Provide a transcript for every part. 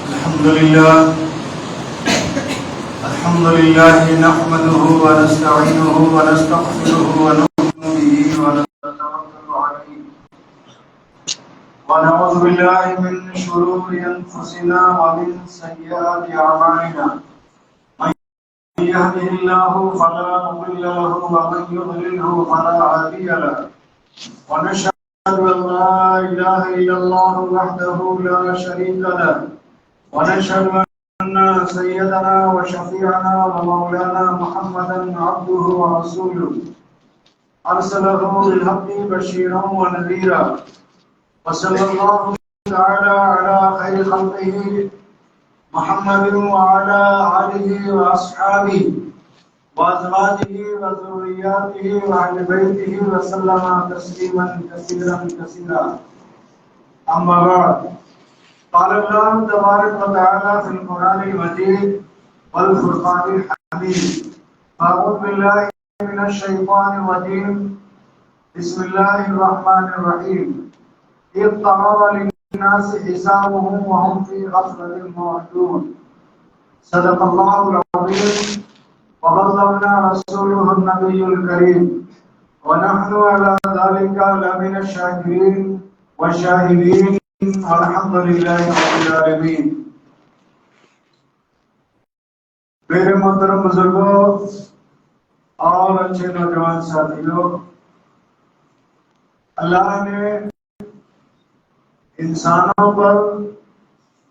الحمد لله نحمده ونستعينه ونستغفره ونؤمن به ونتوكل عليه ونعوذ بالله من شرور أنفسنا ومن سيئات أعمالنا من يهده الله فلا مضل له ومن يضلله فلا هادي له ونشهد أن لا إله إلا الله وحده لا شريك له ونشهد أن سيدنا وشفيعنا ومولانا محمدا عبده ورسوله أرسله بالحق بشيرا ونذيرا وصلى الله تعالى على خير خلقه محمد وعلى آله وأصحابه وأزواجه وذرياته وأهل بيته وسلم تسليما كثيرا كثيرا أما بعد قال الله تبارك وتعالى في القرآن المجيد والفرقان الحميد أعوذ بالله من الشيطان الرجيم بسم الله الرحمن الرحيم اقترب للناس حسابهم وهم في غفلة معرضون صدق الله العظيم وبلغنا رسوله النبي الكريم ونحن على ذلك لمن الشاكرين والشاهدين الحمد للہ رب العالمین۔ میرے محترم بزرگوں اور اچھے نوجوان ساتھیوں، اللہ نے انسانوں پر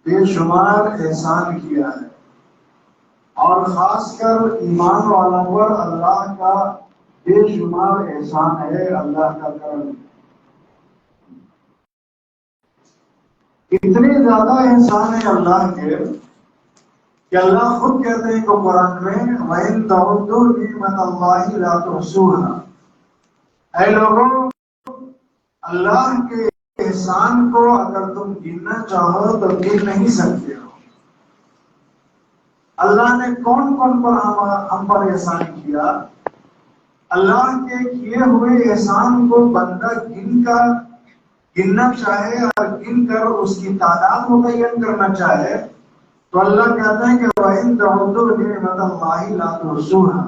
بے شمار احسان کیا ہے، اور خاص کر ایمان والوں پر اللہ کا بے شمار احسان ہے، اللہ کا کرم۔ اتنے زیادہ احسان ہیں اللہ کے کہ اللہ خود کہتے ہیں کہ قرآن میں وَإِن تَعُدُّوا نِعْمَتَ اللَّهِ لَا تُحْصُوهَا، اے لوگوں اللہ کے احسان کو اگر تم گننا چاہو تو گن نہیں سکتے ہو۔ اللہ نے کون کون پر ہم پر احسان کیا؟ اللہ کے کیے ہوئے احسان کو بندہ گننا چاہے اور گن کر اس کی تعداد متعین کرنا چاہے تو اللہ کہتا ہے کہ وَإِن تَعُدُّوا نِعْمَتَ اللَّهِ لَا تُحْصُوهَا،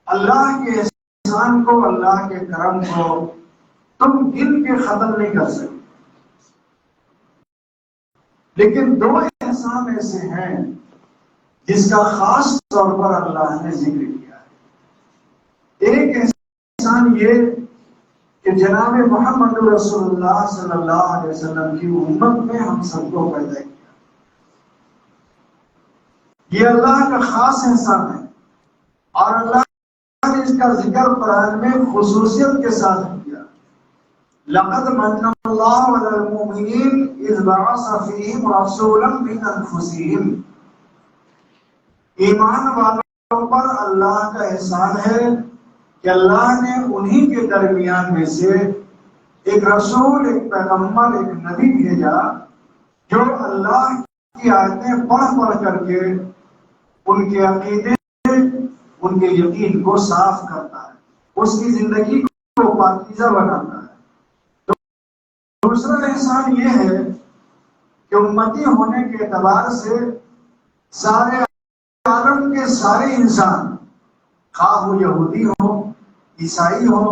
اللہ کے احسان کو، اللہ کے کرم کو تم گن کے ختم نہیں کر سکتے۔ لیکن دو احسان ایسے ہیں جس کا خاص طور پر اللہ نے ذکر کیا ہے۔ ایک احسان یہ کہ جناب محمد رسول اللہ صلی اللہ علیہ وسلم کی امت میں ہم سب کو پیدا کیا، یہ اللہ کا خاص احسان ہے، اور اللہ نے اس کا ذکر قرآن میں خصوصیت کے ساتھ کیا۔ لَقَدْ مَنَّ اللَّهُ عَلَى الْمُؤْمِنِينَ إِذْ بَعَثَ فِيهِمْ رَسُولًا مِّنْ أَنفُسِهِمْ، ایمان والوں پر اللہ کا احسان ہے کہ اللہ نے انہی کے درمیان میں سے ایک رسول، ایک پیغمبر، ایک نبی بھیجا جو اللہ کی آیتیں پڑھ کر کے ان کے عقیدے، ان کے یقین کو صاف کرتا ہے، اس کی زندگی کو پاکیزہ بناتا ہے۔ دوسرا احسان یہ ہے کہ امتی ہونے کے اعتبار سے سارے عالم کے سارے انسان، خواہ وہ یہودی ہو، عیسائی ہو،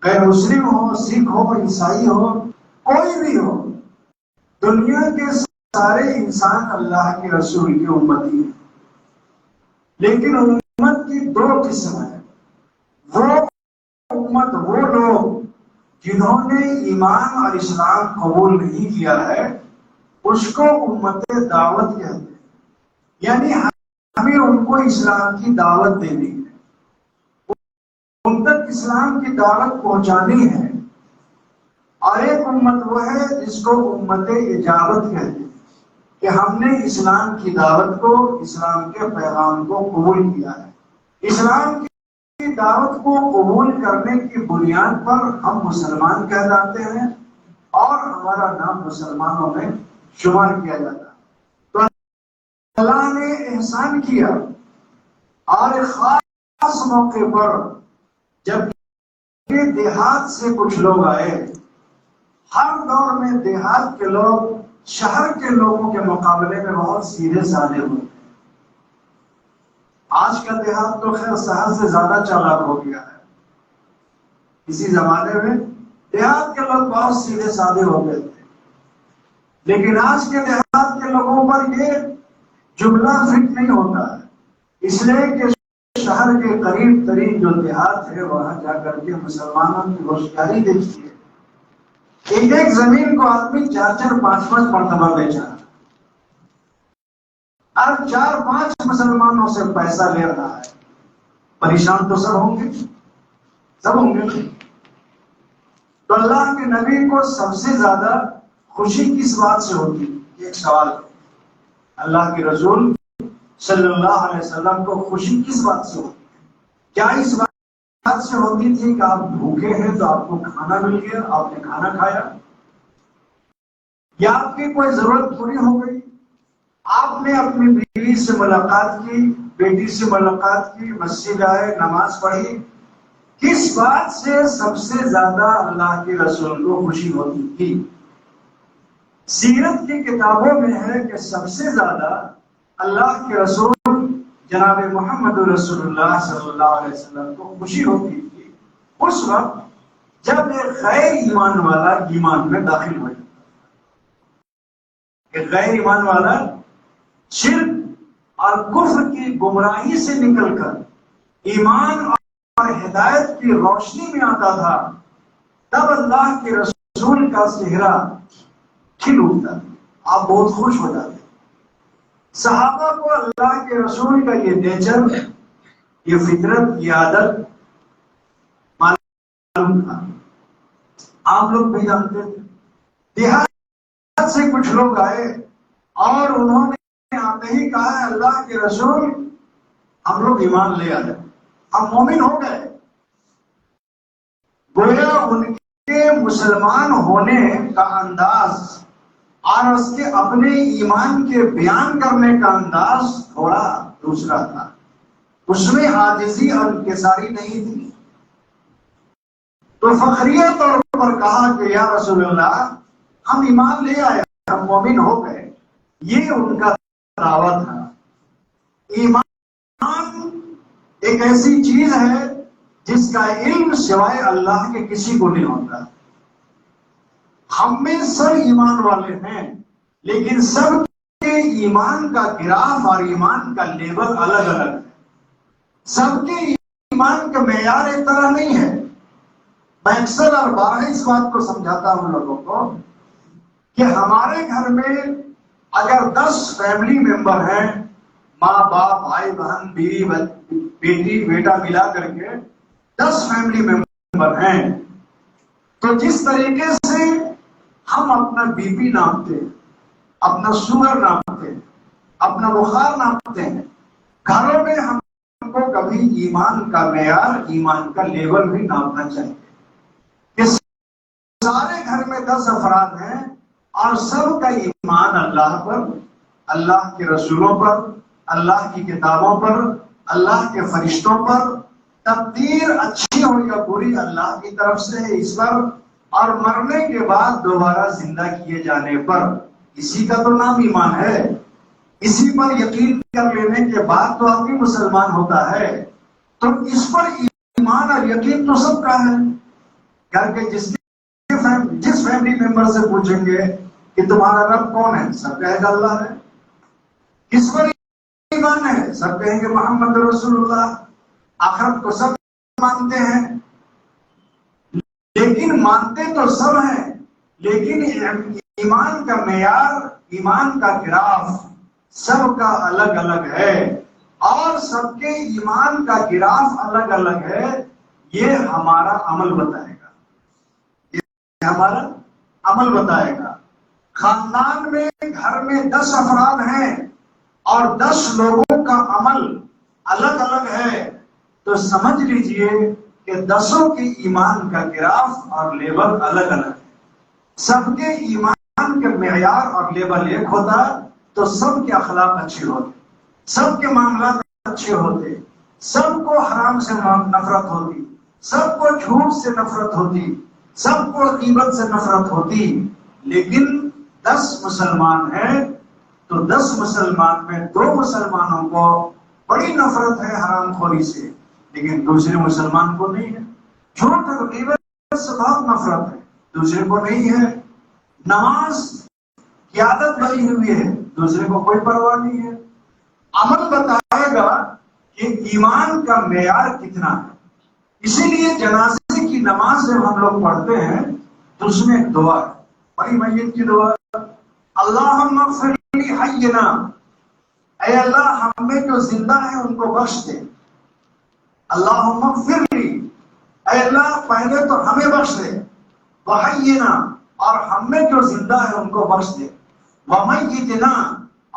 غیر مسلم ہو، سکھ ہو، عیسائی ہو، کوئی بھی ہو، دنیا کے سارے انسان اللہ کے رسول کی امتی ہیں۔ لیکن امت کی دو قسم ہے۔ وہ امت، وہ لوگ جنہوں نے ایمان اور اسلام قبول نہیں کیا ہے، اس کو امت دعوت کہتے ہیں، یعنی ہمیں ان کو اسلام کی دعوت دینی ہے، ان تک اسلام کی دعوت پہنچانی ہے۔ اور ایک امت وہ ہے جس کو امت اجابت کہتے ہیں کہ ہم نے اسلام کی دعوت کو، اسلام کے پیغام کو قبول کیا ہے۔ اسلام کی دعوت کو قبول کرنے کی بنیاد پر ہم مسلمان کہلاتے ہیں اور ہمارا نام مسلمانوں میں شمار کیا جاتا ہے۔ تو اللہ نے احسان کیا، اور خاص موقع پر جب دیہات سے کچھ لوگ آئے، ہر دور میں دیہات کے لوگ شہر کے لوگوں کے مقابلے میں بہت سیدھے سادے ہوتے ہیں۔ آج کا دیہات تو خیر شہر سے زیادہ چالاک ہو گیا ہے۔ اسی زمانے میں دیہات کے لوگ بہت سیدھے سادے ہوتے تھے، لیکن آج کے دیہات کے لوگوں پر یہ جملہ فٹ نہیں ہوتا ہے، اس لیے کہ شہر کے قریب ترین جو دیہات ہے وہاں جا کر کے مسلمانوں کی ہوشیاری دیکھتی ہے۔ ایک ایک زمین کو آدمی 4-4 5-5 مرتبہ بیچا، اور 4-5 مسلمانوں سے پیسہ لے رہا ہے۔ پریشان تو سب ہوں گے، سب ہوں گے۔ تو اللہ کے نبی کو سب سے زیادہ خوشی کس بات سے ہوتی؟ ایک سوال ہے۔ اللہ کے رسول صلی اللہ علیہ وسلم کو خوشی کس بات سے ہوتی؟ کیا اس بات سے ہوتی تھی کہ آپ بھوکے ہیں تو آپ کو کھانا مل گیا، آپ نے کھانا کھایا، یا آپ کی کوئی ضرورت پوری ہو گئی، آپ نے اپنی بیوی سے ملاقات کی، بیٹی سے ملاقات کی، مسجد آئے، نماز پڑھی؟ کس بات سے سب سے زیادہ اللہ کے رسول کو خوشی ہوتی تھی؟ سیرت کی کتابوں میں ہے کہ سب سے زیادہ اللہ کے رسول جناب محمد رسول اللہ صلی اللہ علیہ وسلم کو خوشی ہوتی تھی اس وقت جب ایک غیر ایمان والا ایمان میں داخل ہو جاتا۔ ایک غیر ایمان والا شرک اور کفر کی گمراہی سے نکل کر ایمان اور ہدایت کی روشنی میں آتا تھا، تب اللہ کے رسول کا چہرہ کھل اٹھتا، آپ بہت خوش ہو جاتے۔ صحابہ کو اللہ کے رسول کا یہ نیچر، یہ فطرت، یہ عادت معلوم تھا، آپ لوگ بھی جانتے تھے۔ دیہات سے کچھ لوگ آئے اور انہوں نے آتے ہی کہا ہے اللہ کے رسول ہم لوگ ایمان لے آئے، ہم مومن ہو گئے۔ گویا ان کے مسلمان ہونے کا انداز اور اس کے اپنے ایمان کے بیان کرنے کا انداز تھوڑا دوسرا تھا، اس میں عاجزی اور انکساری نہیں تھی۔ تو فخریہ طور پر کہا کہ یا رسول اللہ ہم ایمان لے آئے، ہم مومن ہو گئے۔ یہ ان کا دعویٰ تھا۔ ایمان ایک ایسی چیز ہے جس کا علم سوائے اللہ کے کسی کو نہیں ہوتا۔ ہم میں سب ایمان والے ہیں، لیکن سب کے ایمان کا گراف اور ایمان کا لیول الگ الگ ہے۔ سب کے ایمان کا معیار ایک طرح نہیں ہے۔ میں اکثر اور بارہ اس بات کو سمجھاتا ہوں لوگوں کو کہ ہمارے گھر میں اگر 10 فیملی ممبر ہیں، ماں باپ بھائی بہن بیوی بیٹی بیٹا ملا کر کے 10 فیملی ممبر ہیں، تو جس طریقے سے ہم اپنا بی پی ناپتے ہیں، اپنا شوگر ناپتے ہیں، اپنا بخار ناپتے ہیں، گھروں میں ہم کو کبھی ایمان کا معیار، ایمان کا لیول بھی ناپنا چاہیے کہ سارے گھر میں 10 افراد ہیں اور سب کا ایمان اللہ پر، اللہ کے رسولوں پر، اللہ کی کتابوں پر، اللہ کے فرشتوں پر، تقدیر اچھی ہو یا بری اللہ کی طرف سے اس پر، اور مرنے کے بعد دوبارہ زندہ کیے جانے پر، اسی کا تو نام ایمان ہے۔ اسی پر یقین کر لینے کے بعد تو آدمی مسلمان ہوتا ہے۔ تو اس پر ایمان اور یقین تو سب کا ہے، کر کے جس فیملی ممبر سے پوچھیں گے کہ تمہارا رب کون ہے، سب کہے گا اللہ ہے۔ کس پر ایمان ہے، سب کہیں گے محمد رسول اللہ۔ آخرت کو سب مانتے ہیں، لیکن مانتے تو سب ہیں، لیکن ایمان کا معیار، ایمان کا گراف سب کا الگ الگ ہے، اور سب کے ایمان کا گراف الگ الگ ہے۔ یہ ہمارا عمل بتائے گا، یہ ہمارا عمل بتائے گا۔ خاندان میں، گھر میں 10 افراد ہیں اور 10 لوگوں کا عمل الگ الگ ہے، تو سمجھ لیجئے کہ 10 کے ایمان کا گراف اور لیول الگ الگ ہے۔ سب کے ایمان کے معیار اور لیول ایک ہوتا تو سب کے اخلاق اچھے ہوتے، سب کے معاملات اچھے ہوتے، سب کو حرام سے نفرت ہوتی، سب کو جھوٹ سے نفرت ہوتی، سب کو غیبت سے نفرت ہوتی۔ لیکن 10 مسلمان ہیں تو 10 مسلمان میں 2 مسلمانوں کو بڑی نفرت ہے حرام خوری سے، لیکن دوسرے مسلمان کو نہیں ہے۔ جھوٹ اور غیبت سے بہت نفرت ہے، دوسرے کو نہیں ہے۔ نماز کی عادت بنی ہوئی ہے، دوسرے کو کوئی پرواہ نہیں ہے۔ عمل بتائے گا کہ ایمان کا معیار کتنا ہے۔ اسی لیے جنازے کی نماز جب ہم لوگ پڑھتے ہیں تو اس میں ایک دعا ہے، بڑی میت کی دعا، اللہم اغفر لی حینا، اے اللہ ہم میں جو زندہ ہیں ان کو بخش دے۔ اللہم اغفر لی، اے اللہ پہلے تو ہمیں بخش دے، وحینا، اور ہم میں جو زندہ ہیں ان کو بخش دے، ومیتنا،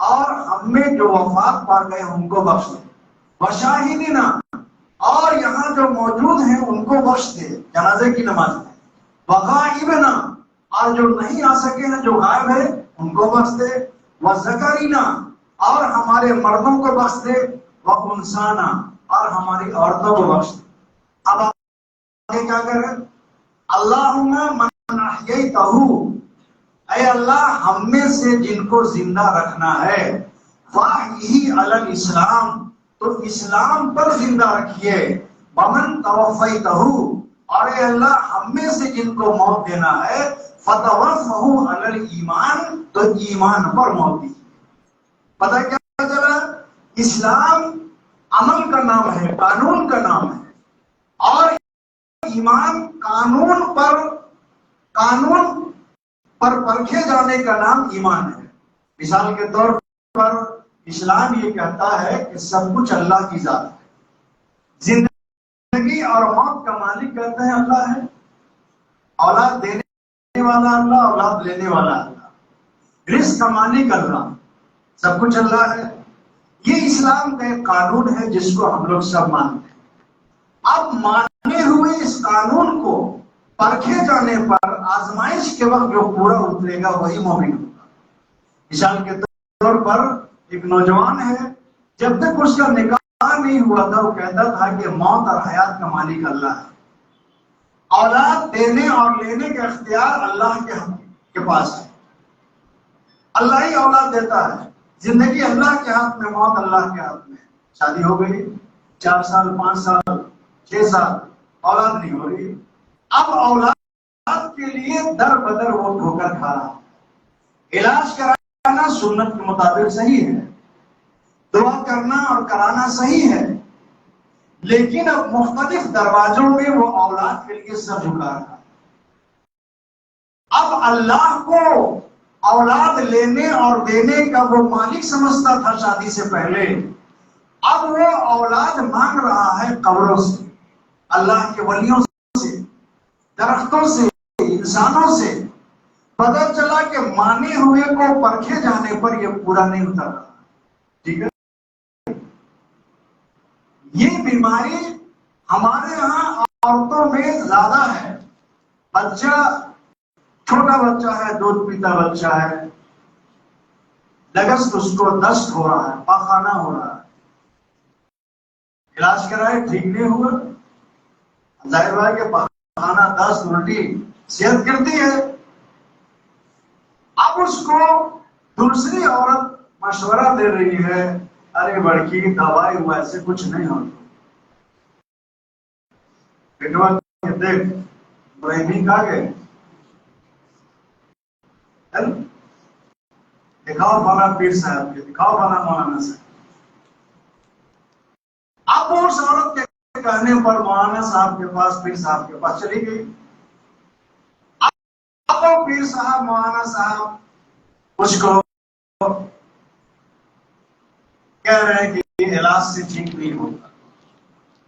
اور ہم میں جو وفات پا گئے ان کو بخش دے، وشاہدنا، اور یہاں جو موجود ہیں ان کو بخش دے جنازے کی نماز میں، وغائبنا، اور جو نہیں آ سکے ہیں جو غائب ہے ان کو بخش دے، وذکرنا، اور ہمارے مردوں کو بخش دے، وانسانا، اور ہماری عورتوں کو بخش دے۔ اب آگے کیا کریں؟ اللہم من احییتہ، اے اللہ ہم میں سے جن کو زندہ رکھنا ہے، فاحیہ علی الاسلام، تو اسلام پر زندہ رکھیے، ومن توفیتہ، اور اے اللہ ہم میں سے جن کو موت دینا ہے، فتوفہ علی الایمان، تو ایمان پر موت دیجیے۔ پتہ کیا چلا؟ اسلام عمل کا نام ہے، قانون کا نام ہے، اور ایمان قانون پر پرکھے جانے کا نام ایمان ہے۔ مثال کے طور پر اسلام یہ کہتا ہے کہ سب کچھ اللہ کی ذات ہے، زندگی اور موت کا مالک کہتے ہیں اللہ ہے، اولاد دینے والا اللہ، اولاد لینے والا اللہ، رزق کا مالک اللہ، سب کچھ اللہ ہے۔ یہ اسلام کا ایک قانون ہے جس کو ہم لوگ سب مانتے ہیں۔ اب مانے ہوئے اس قانون کو پرکھے جانے پر آزمائش کے وقت جو پورا اترے گا وہی مومن ہوگا۔ مثال کے طور پر ایک نوجوان ہے، جب تک اس کا نکاح نہیں ہوا تھا وہ کہتا تھا کہ موت اور حیات کا مالک اللہ ہے، اولاد دینے اور لینے کا اختیار اللہ کے پاس ہے، اللہ ہی اولاد دیتا ہے، زندگی اللہ کے ہاتھ میں، موت اللہ کے ہاتھ میں۔ شادی ہو گئی 4 سال 5 سال 6 سال، اولاد نہیں ہو رہی، اب اولاد کے لیے در بدر وہ ٹھوکر کھا رہا ہے۔ علاج کرانا سنت کے مطابق صحیح ہے، دعا کرنا اور کرانا صحیح ہے، لیکن اب مختلف دروازوں میں وہ اولاد کے لیے سر جھکا رہا ہے۔ اب اللہ کو اولاد لینے اور دینے کا وہ مالک سمجھتا تھا شادی سے پہلے، اب وہ اولاد مانگ رہا ہے قبروں سے، اللہ کے ولیوں سے، درختوں سے، انسانوں سے۔ پتہ چلا کہ مانے ہوئے کو پرکھے جانے پر یہ پورا نہیں اتر رہا۔ ٹھیک ہے، یہ بیماری ہمارے ہاں عورتوں میں زیادہ ہے۔ بچہ، چھوٹا بچہ ہے، دودھ پیتا بچہ ہے، لگست اس کو دست ہو رہا ہے، پاخانہ ہو رہا ہے، علاج کرائے ٹھیک نہیں ہوا، ظاہر ہے کہ پاخانہ، دست، الٹی صحت گرتی ہے۔ اب اس کو دوسری عورت مشورہ دے رہی ہے، ارے بڑکی دوائی ویسے کچھ نہیں ہوتا، دیکھ ابراہیمی کہا گئے، دکھاؤ فلاں پیر صاحب کے، دکھاؤ فلاں مولانا صاحب۔ اب اس عورت کے کہنے پر مولانا صاحب کے پاس، پیر صاحب کے پاس چلی گئی۔ اب وہ پیر صاحب، مولانا صاحب اس کو کہہ رہے ہیں کہ یہ علاج سے ٹھیک نہیں ہوتا،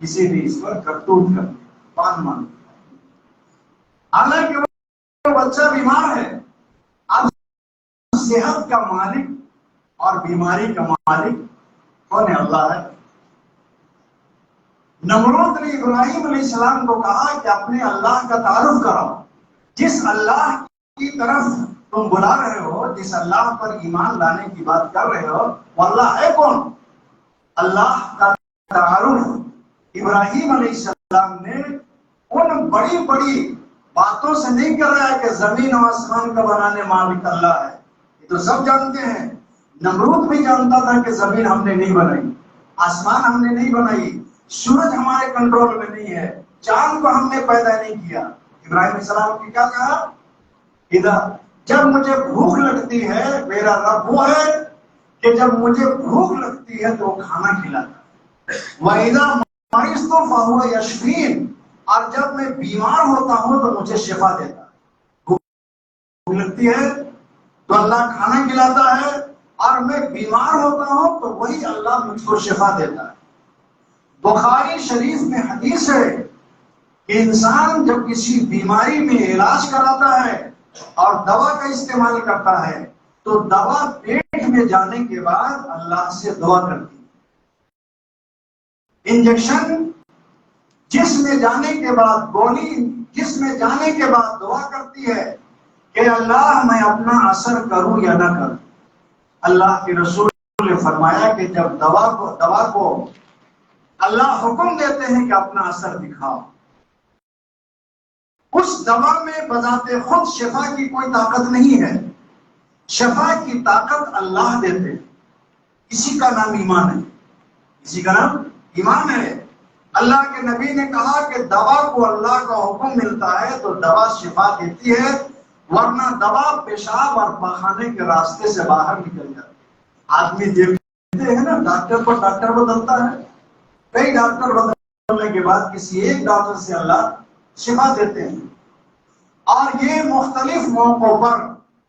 کسی نے اس پر کرتوت کر دیا، پان مان دیا، حالانکہ وہ بچہ بیمار ہے۔ اب صحت کا مالک اور بیماری کا مالک کون ہے؟ اللہ ہے۔ نمرود نے ابراہیم علیہ السلام کو کہا کہ اپنے اللہ کا تعارف کراؤ، جس اللہ کی طرف تم بلا رہے ہو، جس اللہ پر ایمان لانے کی بات کر رہے ہو، وہ اللہ ہے کون؟ اللہ کا تعارف۔ ابراہیم علیہ السلام نے ان بڑی بڑی باتوں سے نہیں کر رہا ہے کہ زمین و آسمان کا بنانے مالک اللہ ہے، یہ تو سب جانتے ہیں. نمرود بھی جانتا تھا کہ زمین ہم نے نہیں بنائی، آسمان ہم نے نہیں بنائی، سورج ہمارے کنٹرول میں نہیں ہے، چاند کو ہم نے پیدا نہیں کیا. ابراہیم علیہ السلام کی کیا کہا؟ ادھر جب مجھے بھوک لگتی ہے، میرا رب وہ ہے کہ جب مجھے بھوک لگتی ہے تو وہ کھانا کھلاتا ہے. وَإِذَا مَرِضْتُ فَهُوَ يَشْفِينِ، اور جب میں بیمار ہوتا ہوں تو مجھے شفا دیتا ہے. بھوک لگتی ہے تو اللہ کھانا کھلاتا ہے، اور میں بیمار ہوتا ہوں تو وہی اللہ مجھ کو شفا دیتا ہے. بخاری شریف میں حدیث ہے کہ انسان جب کسی بیماری میں علاج کراتا ہے اور دوا کا استعمال کرتا ہے تو دوا پیٹ میں جانے کے بعد اللہ سے دعا کرتی ہے. انجیکشن جسم میں جانے کے بعد، گولی جسم میں جانے کے بعد دعا کرتی ہے کہ اللہ میں اپنا اثر کروں یا نہ کروں. اللہ کے رسول نے فرمایا کہ جب دوا کو اللہ حکم دیتے ہیں کہ اپنا اثر دکھاؤ، اس دوا میں بذات خود شفا کی کوئی طاقت نہیں ہے. شفا کی طاقت اللہ دیتے ہیں. اسی کا نام ایمان ہے، اسی کا نام ایمان ہے. اللہ کے نبی نے کہا کہ دوا کو اللہ کا حکم ملتا ہے تو دوا شفا دیتی ہے، ورنہ دوا پیشاب اور پخانے کے راستے سے باہر نکل جاتی ہے. آدمی دیکھتے ہیں نا، ڈاکٹر بدلتا ہے، کئی ڈاکٹر بدلنے کے بعد کسی ایک ڈاکٹر سے اللہ شفا دیتے ہیں. اور یہ مختلف موقعوں پر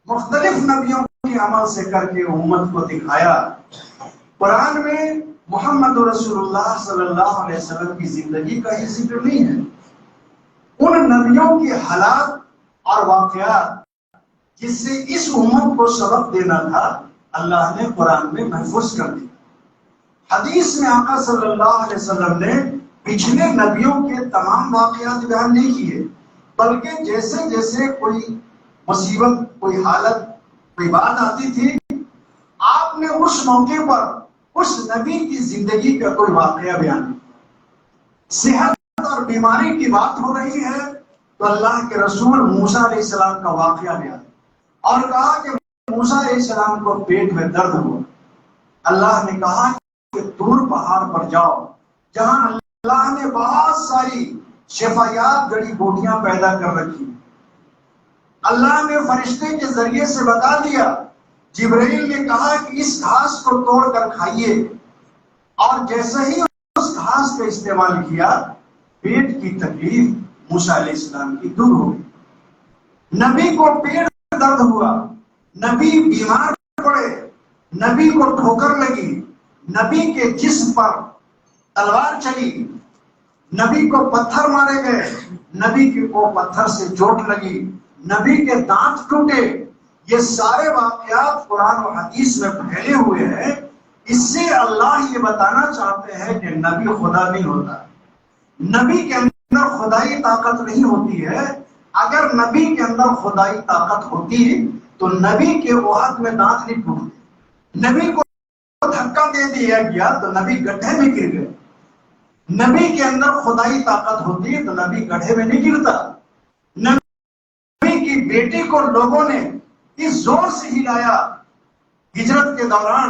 مختلف نبیوں کی عمل سے کر کے امت کو دکھایا. قرآن میں محمد رسول اللہ صلی اللہ علیہ وسلم کی زندگی کا ہی ذکر نہیں ہے، ان نبیوں کے حالات اور واقعات جس سے اس امت کو سبق دینا تھا اللہ نے قرآن میں محفوظ کر دیا. حدیث میں آقا صلی اللہ علیہ وسلم نے پچھلے نبیوں کے تمام واقعات بیان نہیں کیے، بلکہ جیسے جیسے کوئی مصیبت، کوئی حالت، کوئی بات آتی تھی، آپ نے اس موقع پر اس نبی کی زندگی کا کوئی واقعہ بیان کیا. صحت اور بیماری کی بات ہو رہی ہے تو اللہ کے رسول موسیٰ علیہ السلام کا واقعہ بیان اور کہا کہ موسیٰ علیہ السلام کو پیٹ میں درد ہوا. اللہ نے کہا کہ طور پہاڑ پر جاؤ، جہاں اللہ نے بہت ساری شفایات جڑی بوٹیاں پیدا کر رکھی. اللہ نے فرشتے کے ذریعے سے بتا دیا. جبرائیل نے کہا کہ اس گھاس کو توڑ کر کھائیے، اور جیسے ہی اس گھاس کا استعمال کیا، پیٹ کی تکلیف موسیٰ علیہ السلام کی دور ہو گئی. نبی کو پیٹ درد ہوا، نبی بیمار پڑے، نبی کو ٹھوکر لگی، نبی کے جسم پر تلوار چلی، نبی کو پتھر مارے گئے، نبی کو پتھر سے چوٹ لگی، نبی کے دانت ٹوٹے. یہ سارے واقعات قرآن و حدیث میں پھیلے ہوئے ہیں. اس سے اللہ یہ بتانا چاہتے ہیں کہ نبی خدا نہیں ہوتا، نبی کے اندر خدائی طاقت نہیں ہوتی ہے. اگر نبی کے اندر خدائی طاقت ہوتی تو نبی کے احد میں دانت نہیں ٹوٹتے. نبی کو دھکا دے دیا گیا تو نبی گڈھے میں گر گئے. نبی کے اندر خدائی طاقت ہوتی تو نبی گڈھے میں نہیں گرتا. نبی کی بیٹی کو لوگوں نے اس زور سے ہلایا ہجرت کے دوران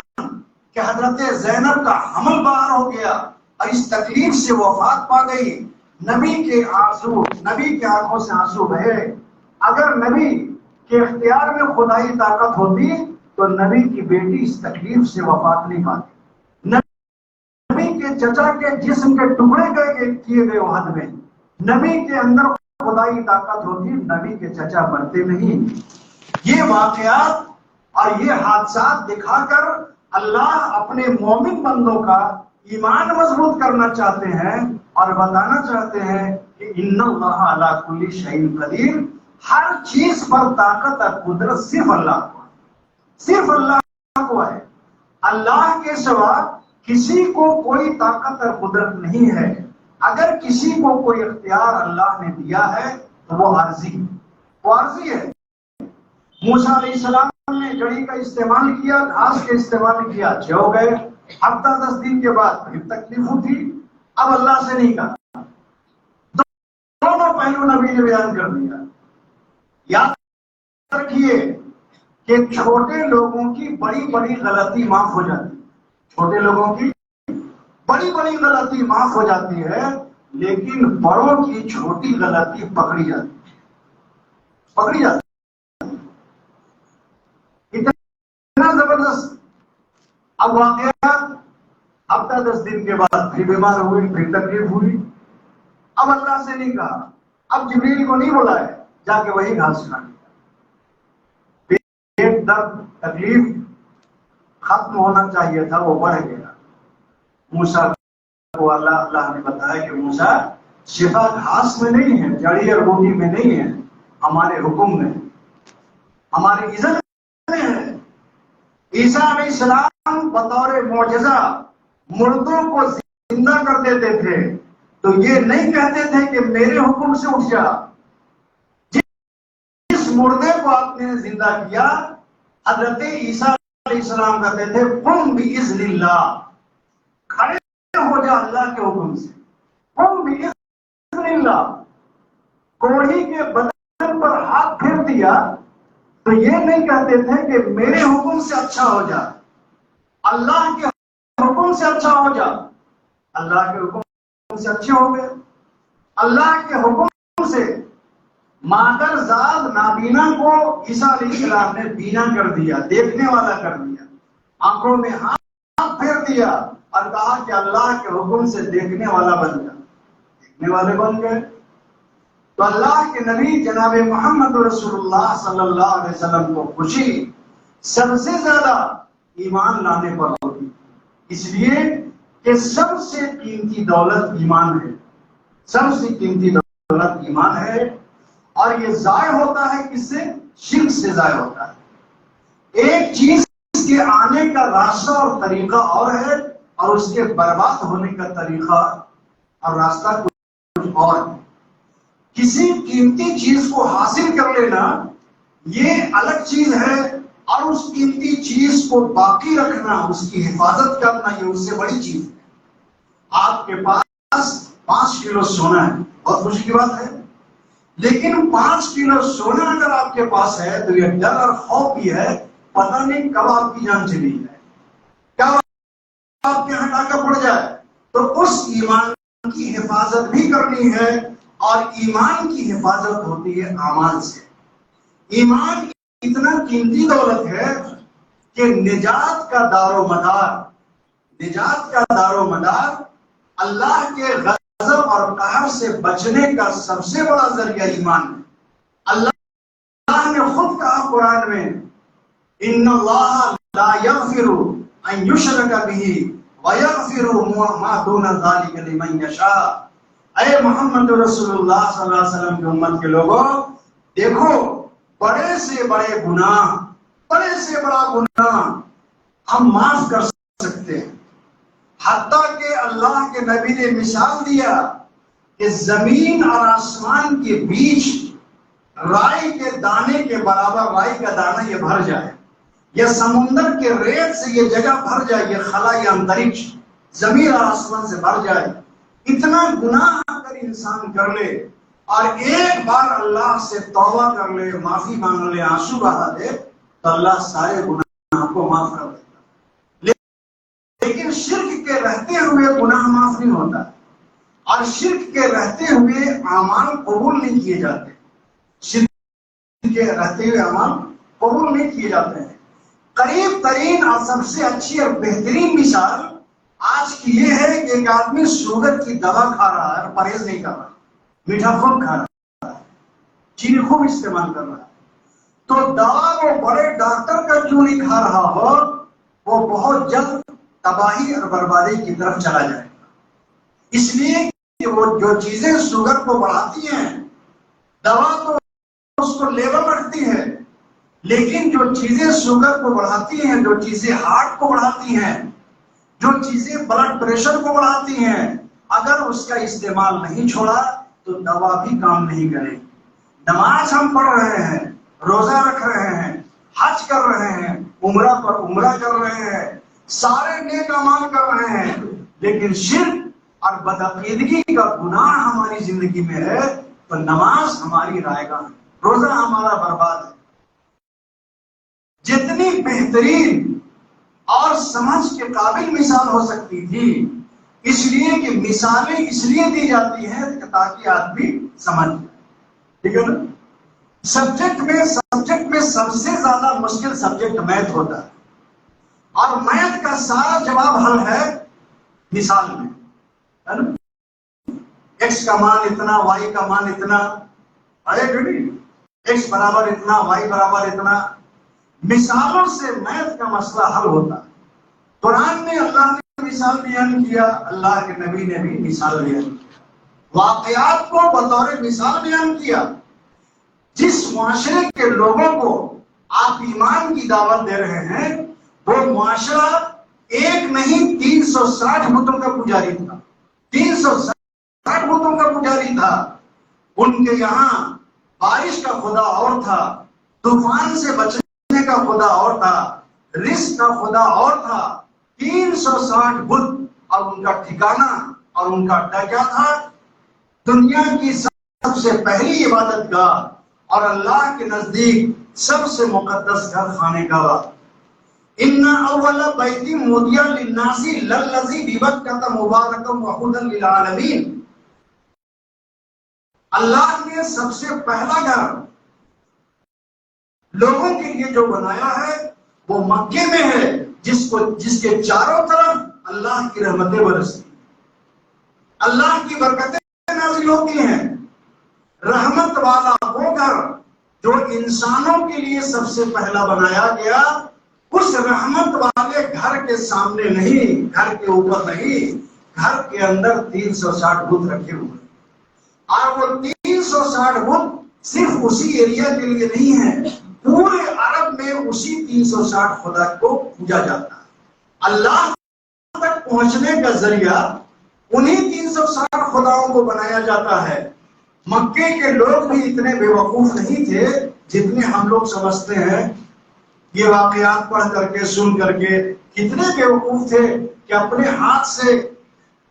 کہ حضرت زینب کا حمل باہر ہو گیا اور اس تکلیف سے وفات پا گئی. نبی کے آنکھوں سے آنسو بہے. اگر نبی کے اختیار میں خدائی طاقت ہوتی تو نبی کی بیٹی اس تکلیف سے وفات نہیں پاتی. نبی کے چچا کے جسم کے ٹکڑے کیے گئے وحد میں نبی کے اندر خدائی طاقت ہوتی، نبی کے چچا مرتے نہیں. یہ واقعات اور یہ حادثات دکھا کر اللہ اپنے مومن بندوں کا ایمان مضبوط کرنا چاہتے ہیں اور بتانا چاہتے ہیں کہ ان اللہ علی کل شیء قدیر. ہر چیز پر طاقت اور قدرت صرف اللہ کو ہے، صرف اللہ کو ہے. اللہ کے سوا کسی کو کوئی طاقت اور قدرت نہیں ہے. اگر کسی کو کوئی اختیار اللہ نے دیا ہے تو وہ عارضی ہے. موسیٰ علیہ السلام نے جڑی کا استعمال کیا، گھاس کا استعمال کیا، اچھے ہو گئے. ہفتہ 10 دن کے بعد پھر تکلیف تھی، اب اللہ سے نہیں کہا. دونوں پہلو نبی نے بیان کر دیا. یاد رکھیے کہ چھوٹے لوگوں کی بڑی بڑی غلطی معاف ہو جاتی ہے، چھوٹے لوگوں کی بڑی بڑی غلطی معاف ہو جاتی ہے، لیکن بڑوں کی چھوٹی غلطی پکڑی جاتی ہے، پکڑی جاتی ہے۔ اتنا زبردست۔ اب واقعہ ہفتہ 10 دن کے بعد پھر بیمار ہوئی، پھر تکلیف ہوئی۔ اب اللہ سے نہیں کہا، اب جبریل کو نہیں بلایا، جا کے وہی گھاس کھا لیا۔ پیٹ درد تکلیف ختم ہونا چاہیے تھا، وہ بڑھ گیا۔ موسیٰ کو اللہ نے بتایا کہ موسیٰ شفا گھاس میں نہیں ہے، جڑی اور بوٹی میں نہیں ہے، ہمارے حکم میں، ہماری عزت میں ہے۔ عیسیٰ علیہ السلام بطور معجزہ مردوں کو زندہ کر دیتے تھے، تو یہ نہیں کہتے تھے کہ میرے حکم سے اٹھ جا۔ جس مردے کو آپ نے زندہ کیا، حضرت عیسیٰ علیہ السلام کہتے تھے قم بإذن اللہ، کھڑے ہو جا اللہ کے حکم سے، قم بإذن اللہ۔ کوڑھی کے بدن پر ہاتھ پھیر دیا تو یہ نہیں کہتے تھے کہ میرے حکم سے اچھا ہو جا، اللہ کے حکم سے اچھا ہو جا۔ اللہ کے حکم سے اچھے ہو گئے، اللہ کے حکم سے مادر زاد نابینا کو عیسیٰ علیہ السلام نے بینا کر دیا، دیکھنے والا کر دیا، آنکھوں میں ہاتھ پھیر دیا اور کہا کہ اللہ کے حکم سے دیکھنے والا بن جا، دیکھنے والے بن گئے۔ تو اللہ کے نبی جناب محمد رسول اللہ صلی اللہ علیہ وسلم کو خوشی سب سے زیادہ ایمان لانے پر ہوتی، اس لیے کہ سب سے قیمتی دولت ایمان ہے، سب سے قیمتی دولت ایمان ہے، اور یہ ضائع ہوتا ہے کس سے؟ شرک سے ضائع ہوتا ہے۔ ایک چیز کے آنے کا راستہ اور طریقہ اور ہے، اور اس کے برباد ہونے کا طریقہ اور راستہ کچھ اور ہے۔ کسی قیمتی چیز کو حاصل کر لینا یہ الگ چیز ہے، اور اس قیمتی چیز کو باقی رکھنا، اس کی حفاظت کرنا، یہ اس سے بڑی چیز ہے۔ آپ کے پاس 5 کلو سونا ہے، بہت خوشی کی بات ہے، لیکن 5 کلو سونا اگر آپ کے پاس ہے تو یہ ڈر اور خوف بھی ہے، پتہ نہیں کب آپ کی جان چلی جائے، کب آپ کے یہاں ڈاکہ پڑ جائے۔ تو اس ایمان کی حفاظت بھی کرنی ہے، اور ایمان کی حفاظت ہوتی ہے اعمال سے۔ ایمان اتنا قیمتی دولت ہے کہ نجات کا دار و مدار اللہ کے غضب اور قہر سے بچنے کا سب سے بڑا ذریعہ ایمان ہے۔ اللہ نے خود کہا قرآن میں، ان اللہ لا یغفر ان یشرک بہ ویغفر ما دون ذلک لمن یشاء۔ اے محمد رسول اللہ صلی اللہ علیہ وسلم کی امت کے لوگوں، دیکھو بڑے سے بڑے گناہ، بڑے سے بڑا گناہ ہم معاف کر سکتے ہیں، حتیٰ کہ اللہ کے نبی نے مثال دیا کہ زمین اور آسمان کے بیچ رائی کے دانے کے برابر رائی کا دانہ یہ بھر جائے، یا سمندر کے ریت سے یہ جگہ بھر جائے، یہ خلا یا انترکش زمین اور آسمان سے بھر جائے، اتنا گناہ اگر انسان کر لے اور ایک بار اللہ سے توبہ کر لے، معافی مانگ لے، آنسو بہا دے، تو اللہ سارے گناہ کو معاف کر دیتا۔ لیکن شرک کے رہتے ہوئے گناہ معاف نہیں ہوتا، اور شرک کے رہتے ہوئے اعمال قبول نہیں کیے جاتے، شرک کے رہتے ہوئے اعمال قبول نہیں کیے جاتے ہیں۔ قریب ترین اور سب سے اچھی اور بہترین مثال آج کی یہ ہے کہ ایک آدمی شوگر کی دوا کھا رہا ہے اور پرہیز نہیں کر رہا، میٹھا خوب کھا رہا ہے، چینی خوب استعمال کر رہا ہے، تو دوا وہ بڑے ڈاکٹر کا کیوں نہیں کھا رہا ہو، وہ بہت جلد تباہی اور بربادی کی طرف چلا جائے گا۔ اس لیے کہ وہ جو چیزیں شوگر کو بڑھاتی ہیں، دوا تو اس کو لیول رکھتی ہے، لیکن جو چیزیں شوگر کو بڑھاتی ہیں، جو چیزیں ہارٹ کو بڑھاتی ہیں، جو چیزیں بلڈ پریشر کو بڑھاتی ہیں، اگر اس کا استعمال نہیں چھوڑا تو دوا بھی کام نہیں کرے گی۔ نماز ہم پڑھ رہے ہیں، روزہ رکھ رہے ہیں، حج کر رہے ہیں، عمرہ پر عمرہ کر رہے ہیں، سارے نیک اعمال کر رہے ہیں، لیکن شرک اور بدعقیدگی کا گناہ ہماری زندگی میں ہے، تو نماز ہماری رائے گاہ ہے، روزہ ہمارا برباد ہے، جتنی بہترین اور سمجھ کے قابل مثال ہو سکتی تھی، اس لیے کہ مثالیں اس لیے دی جاتی ہیں کہ تاکہ آدمی سمجھ جائے، ٹھیک ہے نا؟ سبجیکٹ میں سب سے زیادہ مشکل سبجیکٹ میتھ ہوتا ہے، اور میتھ کا سارا جواب حل ہے مثال میں، ہے نا؟ ایکس کا مان اتنا، وائی کا مان اتنا، ایکس برابر اتنا، وائی برابر اتنا، مثالوں سے میتھ کا مسئلہ حل ہوتا ہے۔ قرآن میں اللہ نے مثال بیان کیا، اللہ کے نبی نے بھی مثال بیان کیا، واقعات کو بطور مثال بیان کیا۔ جس معاشرے کے لوگوں کو آپ ایمان کی دعوت دے رہے ہیں، وہ معاشرہ ایک نہیں 360 بتوں کا پجاری تھا، 360 بتوں کا پجاری تھا۔ ان کے یہاں بارش کا خدا اور تھا، طوفان سے بچنے کا خدا اور تھا، رزق کا خدا اور تھا، 360 بت، اور ان کا ٹھکانہ اور ان کا اڈا کیا تھا؟ دنیا کی سب سے پہلی عبادت گاہ اور اللہ کے نزدیک سب سے مقدس گھر خانے کعبہ۔ ان اول بیت وضع للناس للذی ببکۃ مبارکا وہدی للعالمین۔ اللہ نے سب سے پہلا گھر لوگوں کے لیے جو بنایا ہے وہ مکے میں ہے، جس کے چاروں طرف اللہ کی رحمتیں برستی، اللہ کی برکتیں نازل ہوتی ہیں۔ رحمت والا وہ گھر جو انسانوں کے لیے سب سے پہلا بنایا گیا، اس رحمت والے گھر کے سامنے نہیں، گھر کے اوپر نہیں، گھر کے اندر 360 بت رکھے ہوئے، اور وہ 360 بت صرف اسی ایریا کے لیے نہیں ہے، پورے عرب میں اسی 360 خدا کو پوجا جاتا ہے۔ اللہ تک پہنچنے کا ذریعہ انہی 360 خداؤں کو بنایا جاتا ہے۔ مکے کے لوگ بھی اتنے بے وقوف نہیں تھے جتنے ہم لوگ سمجھتے ہیں۔ یہ واقعات پڑھ کر کے، سن کر کے کتنے بے وقوف تھے کہ اپنے ہاتھ سے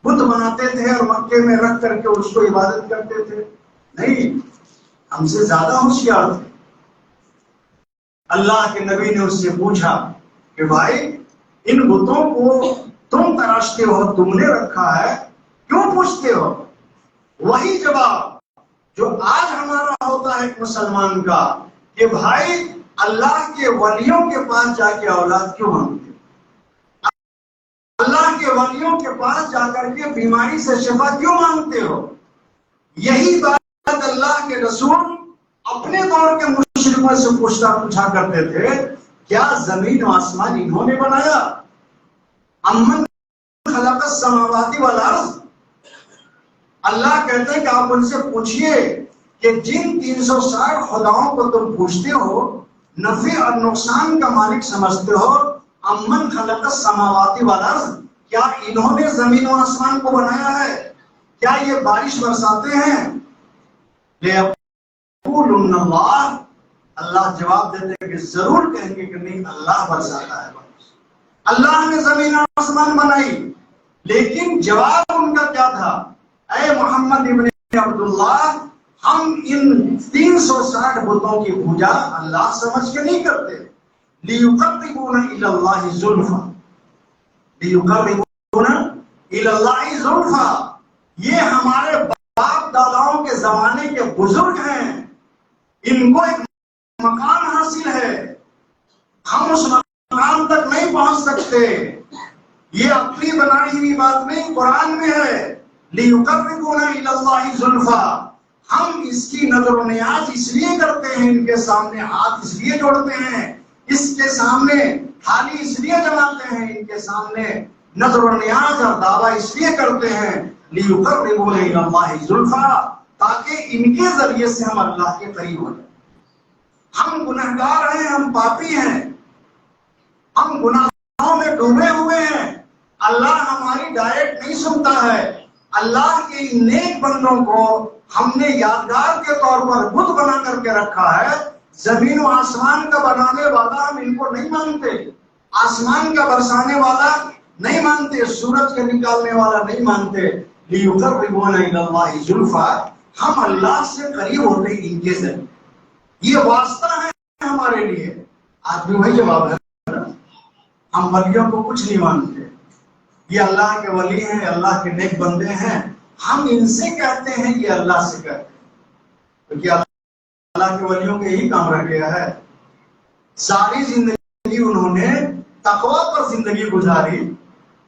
بت بناتے تھے اور مکے میں رکھ کر کے اس کو عبادت کرتے تھے۔ نہیں، ہم سے زیادہ ہوشیار تھے۔ اللہ کے نبی نے اس سے پوچھا کہ بھائی، ان بتوں کو تم تراشتے ہو، تم نے رکھا ہے، کیوں پوچھتے ہو؟ وہی جواب جو آج ہمارا ہوتا ہے ایک مسلمان کا، کہ بھائی اللہ کے ولیوں کے پاس جا کے اولاد کیوں مانگتے ہو؟ اللہ کے ولیوں کے پاس جا کر کے بیماری سے شفا کیوں مانگتے ہو؟ یہی بات اللہ کے رسول اپنے دور کے مشرکوں سے پوچھا کرتے تھے، کیا زمین و آسمان انہوں نے بنایا؟ امن خلق السماوات والارض۔ اللہ کہتے ہیں کہ آپ ان سے پوچھئے کہ جن 360 خداؤں کو تم پوچھتے ہو، نفع اور نقصان کا مالک سمجھتے ہو، امن خلق السماوات والارض، کیا انہوں نے زمین و آسمان کو بنایا ہے؟ کیا یہ بارش برساتے ہیں؟ لیقولن اللہ، اللہ جواب دیتے ہیں کہ ضرور کہیں گے کہ نہیں، اللہ برساتا ہے بارش، اللہ نے زمین و آسمان بنائی۔ لیکن جواب ان کا کیا تھا؟ اے محمد ابن عبداللہ، ہم ان 360 بتوں کی پوجا اللہ سمجھ کے نہیں کرتے۔ لیقربونا الی اللہ زلفا، لیقربونا الی اللہ زلفا، یہ ہمارے باپ داداؤں کے زمانے کے بزرگ ہیں، ان کو ایک مقام حاصل ہے، ہم اس مقام تک نہیں پہنچ سکتے۔ یہ اپنی بنائی ہوئی بات نہیں، قرآن میں ہے، لیقربونا الی اللہ زلفا، ہم اس کی نظر و نیاز اس لیے کرتے ہیں، ان کے سامنے ہاتھ اس لیے جوڑتے ہیں، اس کے سامنے تھالی اس لیے جماتے ہیں، ان کے سامنے نظر و نیاز اور دعویٰ اس لیے کرتے ہیں، لیقربونا الی اللہ زلفا، تاکہ ان کے ذریعے سے ہم اللہ کے قریب ہو جائیں۔ ہم گنہگار ہیں، ہم پاپی ہیں، ہم گناہوں میں ڈوبے ہوئے ہیں، اللہ ہماری ڈائریکٹ نہیں سنتا ہے۔ اللہ کے ان نیک بندوں کو ہم نے یادگار کے طور پر بت بنا کر کے رکھا ہے۔ زمین و آسمان کا بنانے والا ہم ان کو نہیں مانتے، آسمان کا برسانے والا نہیں مانتے، سورج کے نکالنے والا نہیں مانتے۔ لیقربونا الی اللہ زلفا، ہم اللہ سے قریب ہوتے ان کے ذریعے، یہ واسطہ ہے ہمارے لیے۔ آج بھی وہی جواب ہے، ہم ولیوں کو کچھ نہیں مانتے، یہ اللہ کے ولی ہیں، اللہ کے نیک بندے ہیں، ہم ان سے کہتے ہیں، یہ اللہ سے کہتے ہیں، کیونکہ اللہ کے ولیوں کے یہی کام رہ گیا ہے۔ ساری زندگی انہوں نے تقویٰ پر زندگی گزاری،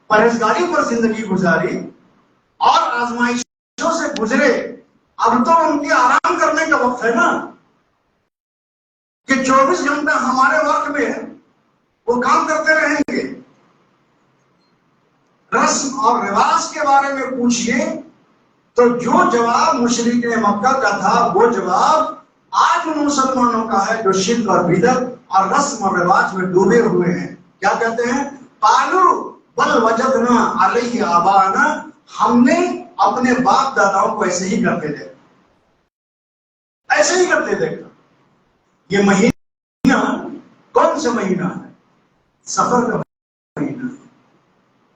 پرہیزگاری پر زندگی گزاری اور آزمائشوں سے گزرے۔ اب تو ان کے آرام کرنے کا وقت ہے نا، کہ 24 گھنٹہ ہمارے وقت میں وہ کام کرتے رہیں گے۔ رسم اور رواج کے بارے میں پوچھئے تو جو جواب مشرکین مکہ کا تھا وہ جواب آج ان مسلمانوں کا ہے جو شرک اور بدعت اور رسم اور رواج میں ڈوبے ہوئے ہیں۔ کیا کہتے ہیں؟ قالوا بل وجدنا علیہ آباءنا، ہم نے اپنے باپ داداؤں کو ایسے ہی کرتے دیکھا، ایسے ہی کرتے دیکھا۔ یہ مہینہ کون سا مہینہ ہے؟ سفر کا مہینہ،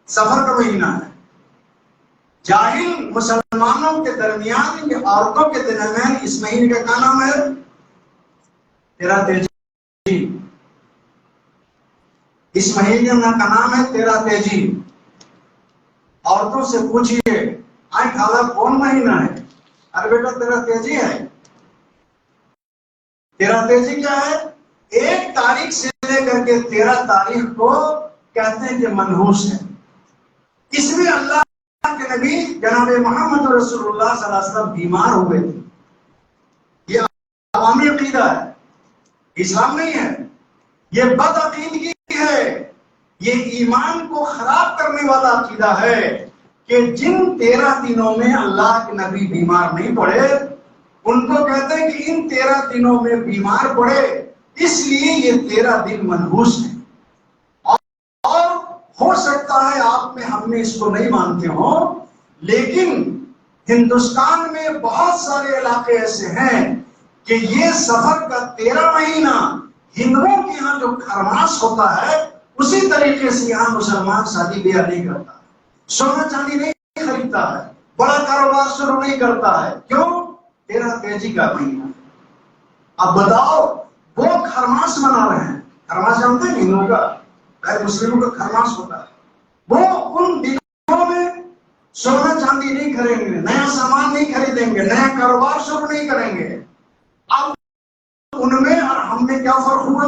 سفر کا مہینہ ہے۔ جاہل مسلمانوں کے درمیان یا عورتوں کے درمیان اس مہینے کا کیا نام ہے؟ تیرا تیجی۔ اس مہینے کا نام ہے تیرا تیجی۔ عورتوں سے پوچھئے آئے کھالا کون مہینہ ہے؟ ارے بیٹا تیرا تیجی ہے۔ تیرا تیجی کیا ہے؟ 1 تاریخ سے لے کر کے 13 تاریخ کو کہتے ہیں کہ منحوس ہے۔ اس میں اللہ کے نبی جناب محمد رسول اللہ صلی اللہ علیہ وسلم بیمار ہوئے تھے۔ یہ عوامی عقیدہ ہے، اسلام نہیں ہے، یہ بد عقیدگی ہے، یہ ایمان کو خراب کرنے والا عقیدہ ہے کہ جن 13 دنوں میں اللہ کے نبی بیمار نہیں پڑے ان کو کہتے ہیں کہ ان 13 دنوں میں بیمار پڑے اس لیے یہ 13 دن منحوس ہیں۔ اور ہو سکتا ہے آپ میں ہم میں اس کو نہیں مانتے ہوں، لیکن ہندوستان میں بہت سارے علاقے ایسے ہیں کہ یہ سفر کا 13 مہینہ ہندوؤں کے یہاں جو خرماس ہوتا ہے اسی طریقے سے یہاں مسلمان شادی بیاہ نہیں کرتا، سونا چاندی نہیں خریدتا ہے، بڑا کاروبار شروع نہیں کرتا ہے۔ کیوں؟ 13 تیجی کا مہینہ۔ اب بتاؤ وہ خرماس منا رہے ہیں، خرماس جانتے ہیں ہندوؤں کا، غیر مسلموں کا خرماس ہوتا ہے، وہ ان دنوں میں سونا چاندی نہیں کریں گے، نیا سامان نہیں خریدیں گے، نیا کاروبار شروع نہیں کریں گے۔ اب ان میں اور ہم میں کیا فرق ہوا؟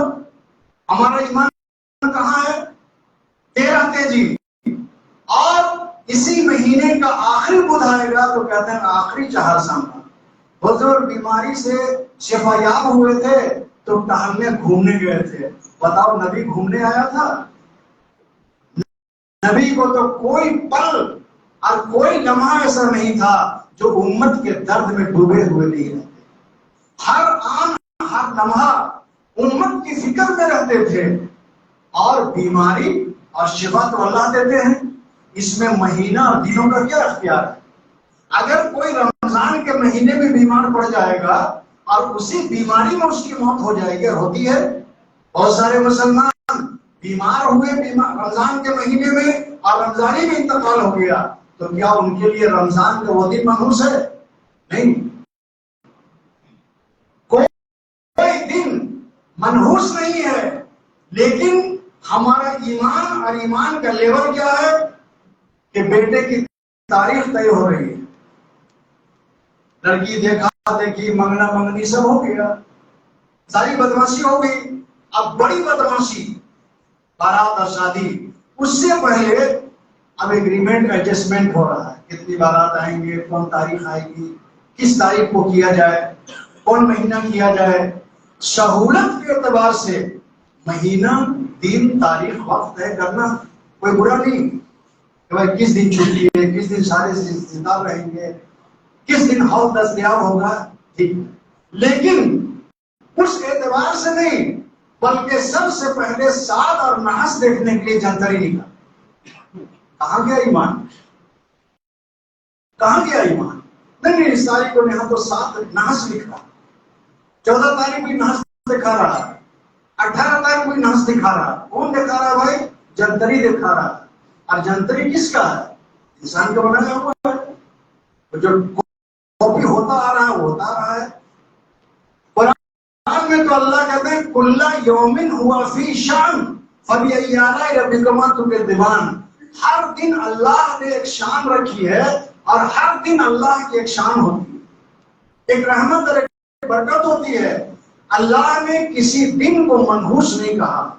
ہمارا ایمان کہاں ہے؟ 13 تیجی۔ اور اسی مہینے کا آخری بدھ آئے گا تو کہتے ہیں آخری چہار سامنا۔ حضور بیماری سے شفا یاب ہوئے تھے تو ٹہلنے گھومنے گئے تھے۔ بتاؤ نبی گھومنے آیا تھا؟ نبی کو تو کوئی پل اور کوئی لمحہ ایسا نہیں تھا جو امت کے درد میں ڈوبے ہوئے نہیں رہتے۔ ہر آن ہر لمحہ امت کی فکر میں رہتے تھے۔ اور بیماری اور شفا تو اللہ دیتے ہیں، اس میں مہینہ اور دنوں کا کیا اختیار ہے؟ اگر کوئی رمضان کے مہینے میں بیمار پڑ جائے گا اور اسی بیماری میں اس کی موت ہو جائے گی، ہوتی ہے۔ بہت سارے مسلمان بیمار ہوئے رمضان کے مہینے میں اور رمضانی میں انتقال ہو گیا، تو کیا ان کے لیے رمضان کا وہ دن منحوس ہے؟ نہیں، کوئی دن منحوس نہیں ہے، لیکن ہمارا ایمان اور ایمان کا لیول کیا ہے کہ بیٹے کی تاریخ طے ہو رہی ہے، لڑکی دیکھا دیکھی منگنا منگنی سب ہو گیا، ساری بدماشی ہو گئی۔ اب بڑی بدماشی بارات اور شادی، اس سے پہلے اب اگریمنٹ ایڈجسٹمنٹ ہو رہا ہے، کتنی بارات آئیں گے، کون تاریخ آئے گی، کس تاریخ کو کیا جائے، کون مہینہ کیا جائے۔ سہولت کے اعتبار سے مہینہ دن تاریخ وقت طے کرنا کوئی برا نہیں کہ بھائی کس دن چھٹی ہے، کس دن سارے ستار رہیں گے، کس دن ہال دستیاب ہوگا، ٹھیک، لیکن اس اعتبار سے نہیں، بلکہ سب سے پہلے سات اور نحس دیکھنے کے لیے جنتری نکلا۔ کہاں گیا ایمان؟ کہاں گیا ایمان؟ نہیں، اس تاریخ کو یہاں تو 7 نحس لکھا، 14 تاریخ بھی نحس دکھا رہا ہے، 18 تاریخ بھی نحس دکھا رہا ہے۔ کون دکھا رہا ہے بھائی؟ جنتری دکھا رہا ہے۔ اور جنتری کس کا ہے؟ انسان کا بنایا ہوا ہے، جو کاپی ہوتا آ رہا ہے وہ ہوتا آ رہا ہے۔ قرآن میں تو تو اللہ کہتے ہیں کل یومن ہوا فی شان فبأی آلاء ربکما تکذبان، ہر دن اللہ نے ایک شان رکھی ہے اور ہر دن اللہ کی ایک شان ہوتی ہے، ایک رحمت اور ایک برکت ہوتی ہے۔ اللہ نے کسی دن کو منحوس نہیں کہا،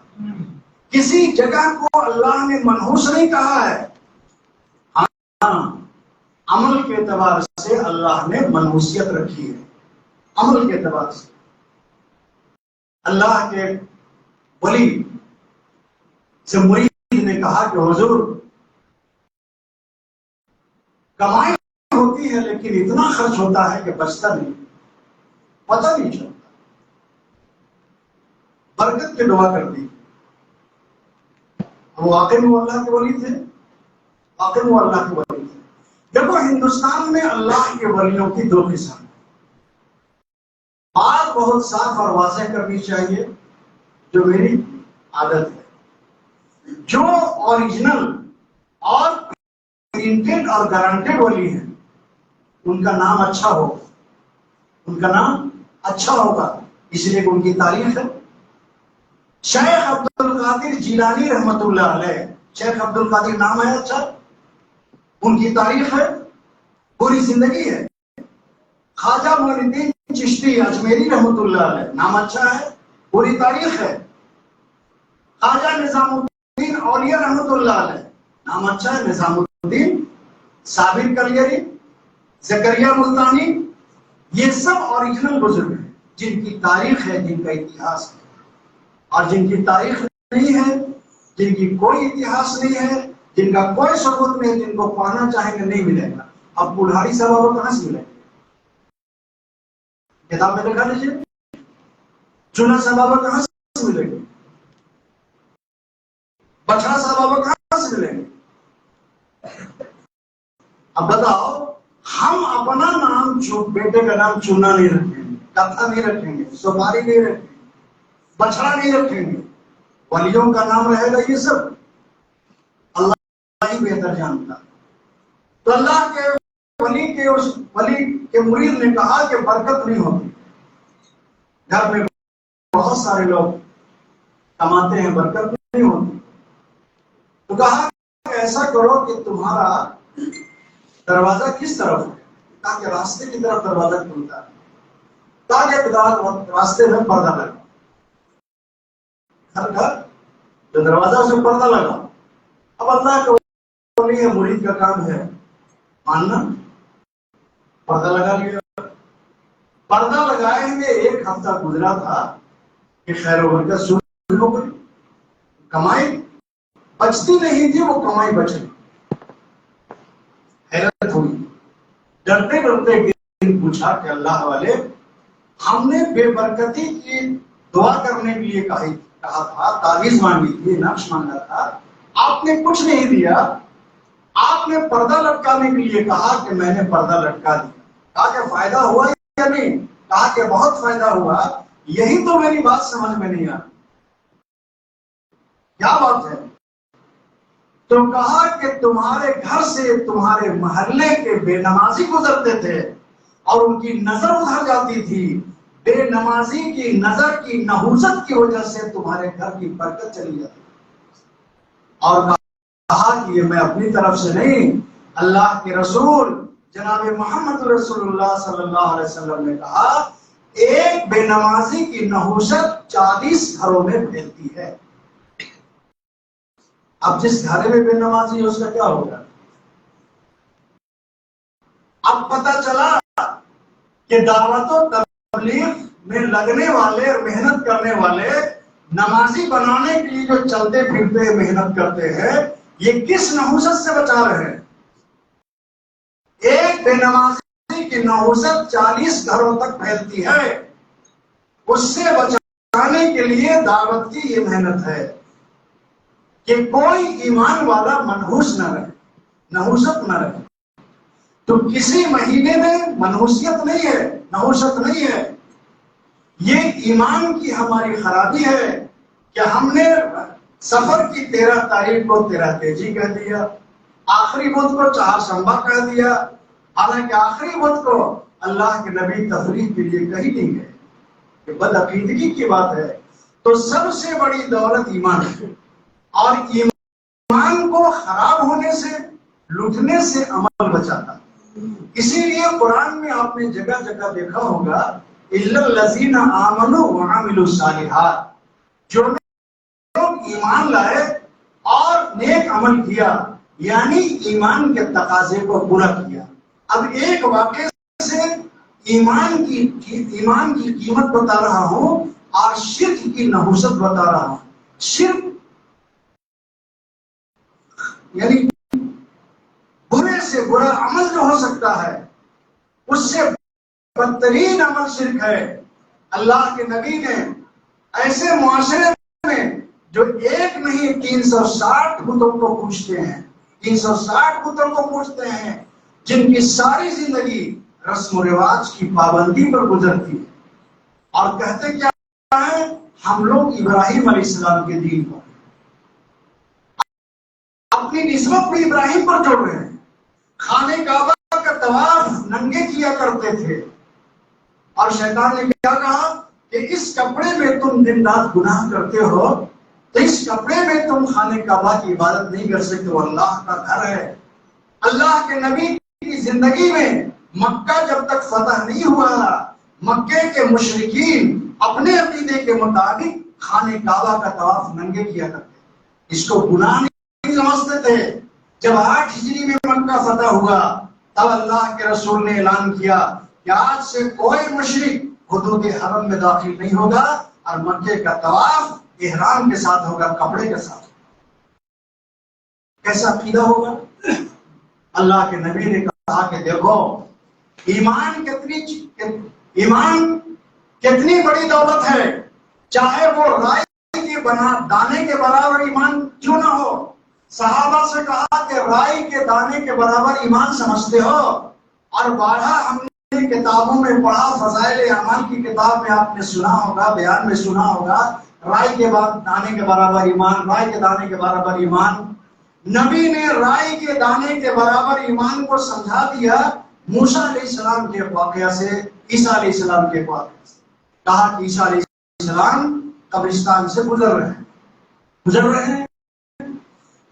کسی جگہ کو اللہ نے منحوس نہیں کہا ہے۔ ہاں، عمل کے اعتبار سے اللہ نے منحوسیت رکھی ہے، عمل کے اعتبار سے۔ اللہ کے ولی سے مرید نے کہا کہ حضور کمائی ہوتی ہے لیکن اتنا خرچ ہوتا ہے کہ بچتا نہیں، پتہ نہیں چلتا۔ برکت کی دعا کر دی، وہ واقعی وہ اللہ کے ولی تھے، واقعی وہ اللہ کے ولی تھے۔ دیکھو ہندوستان میں اللہ کے ولیوں کی دو قسم ہیں۔ بات بہت صاف اور واضح کرنی چاہیے، جو میری عادت ہے۔ جو اوریجنل اور پرنٹڈ اور گارنٹیڈ ولی ہیں ان کا نام اچھا ہوگا، ان کا نام اچھا ہوگا، اس لیے کہ ان کی تاریخ ہے۔ شیخ عبد القادر جیلانی رحمت اللہ علیہ، شیخ عبد القادر نام ہے اچھا، ان کی تاریخ ہے، پوری زندگی ہے۔ خواجہ معین الدین چشتی اجمیری رحمت اللہ علیہ، نام اچھا ہے، پوری تاریخ ہے۔ خواجہ نظام الدین اولیاء رحمت اللہ علیہ، نام اچھا ہے، نظام الدین، صابر کلیری، زکریا ملتانی، یہ سب اوریجنل بزرگ ہیں جن کی تاریخ ہے، جن کا اتہاس ہے۔ اور جن کی تاریخ نہیں ہے، جن کی کوئی اتہاس نہیں ہے، جن کا کوئی ثبوت نہیں، جن کو پڑھنا چاہیں گے نہیں ملے گا۔ اب بلہاڑی صاحب کہاں سے ملے گا؟ کتاب میں لکھا لیجیے، چونا صاحب کہاں سے ملے گا؟ بچڑا صاحب کہاں سے ملے گا؟ اب بتاؤ، ہم اپنا نام بیٹے کا نام چونا نہیں رکھیں گے، کتھا نہیں رکھیں گے، سپاری نہیں رکھیں گے، بچڑا نہیں رکھیں گے، ولیوں کا نام رہے گا یہ سب؟ اللہ ہی بہتر جانتا۔ تو اللہ کے ولی کے اس ولی کے مرید نے کہا کہ برکت نہیں ہوتی، گھر میں بہت سارے لوگ کماتے ہیں، برکت نہیں ہوتی، تو کہا کہ ایسا کرو کہ تمہارا دروازہ کس طرف ہے، تاکہ راستے کی طرف دروازہ کھلتا ہے، تاکہ راستے میں پردہ لگا، ہر گھر جو دروازہ سے پردہ لگا۔ اب اللہ کا ولی ہے، مرید کا کام ہے ماننا، پردہ لگا لیا۔ پردہ لگائے ہوئے ایک ہفتہ گزرا تھا کہ خیر و برکت شروع ہو گئی، کمائی بچتی نہیں تھی، وہ کمائی بچ گئی۔ حیرت ہوئی، ڈرتے ڈرتے ایک دن پوچھا کہ اللہ والے، ہم نے بے برکتی کی دعا کرنے کے لیے کہا تھا، تعویذ مانگی تھی، نقش مانگا تھا، آپ نے کچھ نہیں دیا، آپ نے پردہ لٹکانے کے لیے کہا کہ میں نے پردہ لٹکا دیا، کہا کہ فائدہ ہوا یا نہیں؟ کہا کہ بہت فائدہ ہوا، یہی تو میری بات سمجھ میں نہیں آتی، کیا بات ہے؟ تو کہا کہ تمہارے گھر سے تمہارے محلے کے بے نمازی گزرتے تھے اور ان کی نظر ادھر جاتی تھی، بے نمازی کی نظر کی نحوست کی وجہ سے تمہارے گھر کی برکت چلی جاتی، اور کہا کہ یہ میں اپنی طرف سے نہیں، اللہ کے رسول جناب محمد رسول اللہ صلی اللہ علیہ وسلم نے کہا ایک بے نمازی کی نحوست 40 گھروں میں پھیلتی ہے۔ اب جس گھر میں بے نمازی ہے اس کا کیا ہوگا؟ اب پتہ چلا کہ دعوت و تبلیغ میں لگنے والے اور محنت کرنے والے، نمازی بنانے کے لیے جو چلتے پھرتے محنت کرتے ہیں، یہ کس نحوست سے بچا رہے ہیں؟ ایک بے نمازی کی نحوست 40 گھروں تک پھیلتی ہے، اس سے بچانے کے لیے دعوت کی یہ محنت ہے کہ کوئی ایمان والا منحوس نہ رہے، نحوست نہ رہے۔ تو کسی مہینے میں منحوسیت نہیں ہے، نحوست نہیں ہے، یہ ایمان کی ہماری خرابی ہے کہ ہم نے سفر کی 13 تاریخ کو 13 تیجی کہہ دیا، آخری بدھ کو چہارشنبہ کہہ دیا، حالانکہ آخری بدھ کو اللہ کے نبی تفریح کے لیے کہیں نہیں گئے، یہ بدعقیدگی کی بات ہے. تو سب سے بڑی دولت ایمان ہے، اور ایمان کو خراب ہونے سے، لوٹنے سے عمل بچاتا. اسی لیے قرآن میں آپ نے جگہ جگہ دیکھا ہوگا الا الذین آمنوا وعملوا الصالحات، جو لوگ ایمان لائے اور نیک عمل کیا، یعنی ایمان کے تقاضے کو پورا کیا. اب ایک واقعے سے ایمان کی قیمت بتا رہا ہوں اور شرک کی نحوست بتا رہا ہوں. شرک یعنی برے سے برا عمل جو ہو سکتا ہے، اس سے بدترین عمل شرک ہے. اللہ کے نبی نے ایسے معاشرے میں جو ایک نہیں 360 بتوں کو پوچھتے ہیں، 360 بتوں کو پوچھتے ہیں، جن کی ساری زندگی رسم و رواج کی پابندی پر گزرتی ہے، اور کہتے کیا ہے؟ ہم لوگ ابراہیم علیہ السلام کے دین پر، اپنی نسبت بھی ابراہیم پر جوڑ رہے ہیں. خانہ کعبہ کا طواف ننگے کیا کرتے تھے، اور شیطان نے کیا کہا کہ اس کپڑے میں تم دن رات گناہ کرتے ہو، تو اس کپڑے میں تم خانہ کعبہ کی عبادت نہیں کر سکتے، وہ اللہ کا گھر ہے. اللہ کے نبی کی زندگی میں مکہ جب تک فتح نہیں ہوا، مکے کے مشرکین اپنے عقیدے کے مطابق خانہ کعبہ کا طواف ننگے کیا کرتے، اس کو گناہ نہیں سمجھتے تھے. جب 8 ہجری میں مکہ فتح ہوا، تب اللہ کے رسول نے اعلان کیا کہ آج سے کوئی مشرک حدود حرم میں داخل نہیں ہوگا، اور مکے کا طواف احرام کے ساتھ ہوگا، کپڑے کے ساتھ. کیسا عقیدہ ہوگا؟ اللہ کے نبی نے کہا کہ دیکھو ایمان کتنی بڑی دولت ہے، چاہے وہ رائے کے دانے کے برابر ایمان کیوں نہ ہو. صحابہ سے کہا کہ رائی کے دانے کے برابر ایمان سمجھتے ہو؟ اور بارہ ہم نے کتابوں میں پڑھا، فضائل اعمال کی کتاب میں آپ نے سنا ہوگا، بیان میں سنا ہوگا، رائی کے دانے کے برابر ایمان، رائی کے دانے کے برابر ایمان. نبی نے رائی کے دانے کے برابر ایمان کو سمجھا دیا موسیٰ علیہ السلام کے واقعہ سے، عیسیٰ علیہ السلام کے واقعہ سے. کہا کہ عیسیٰ علیہ السلام قبرستان سے گزر رہے ہیں.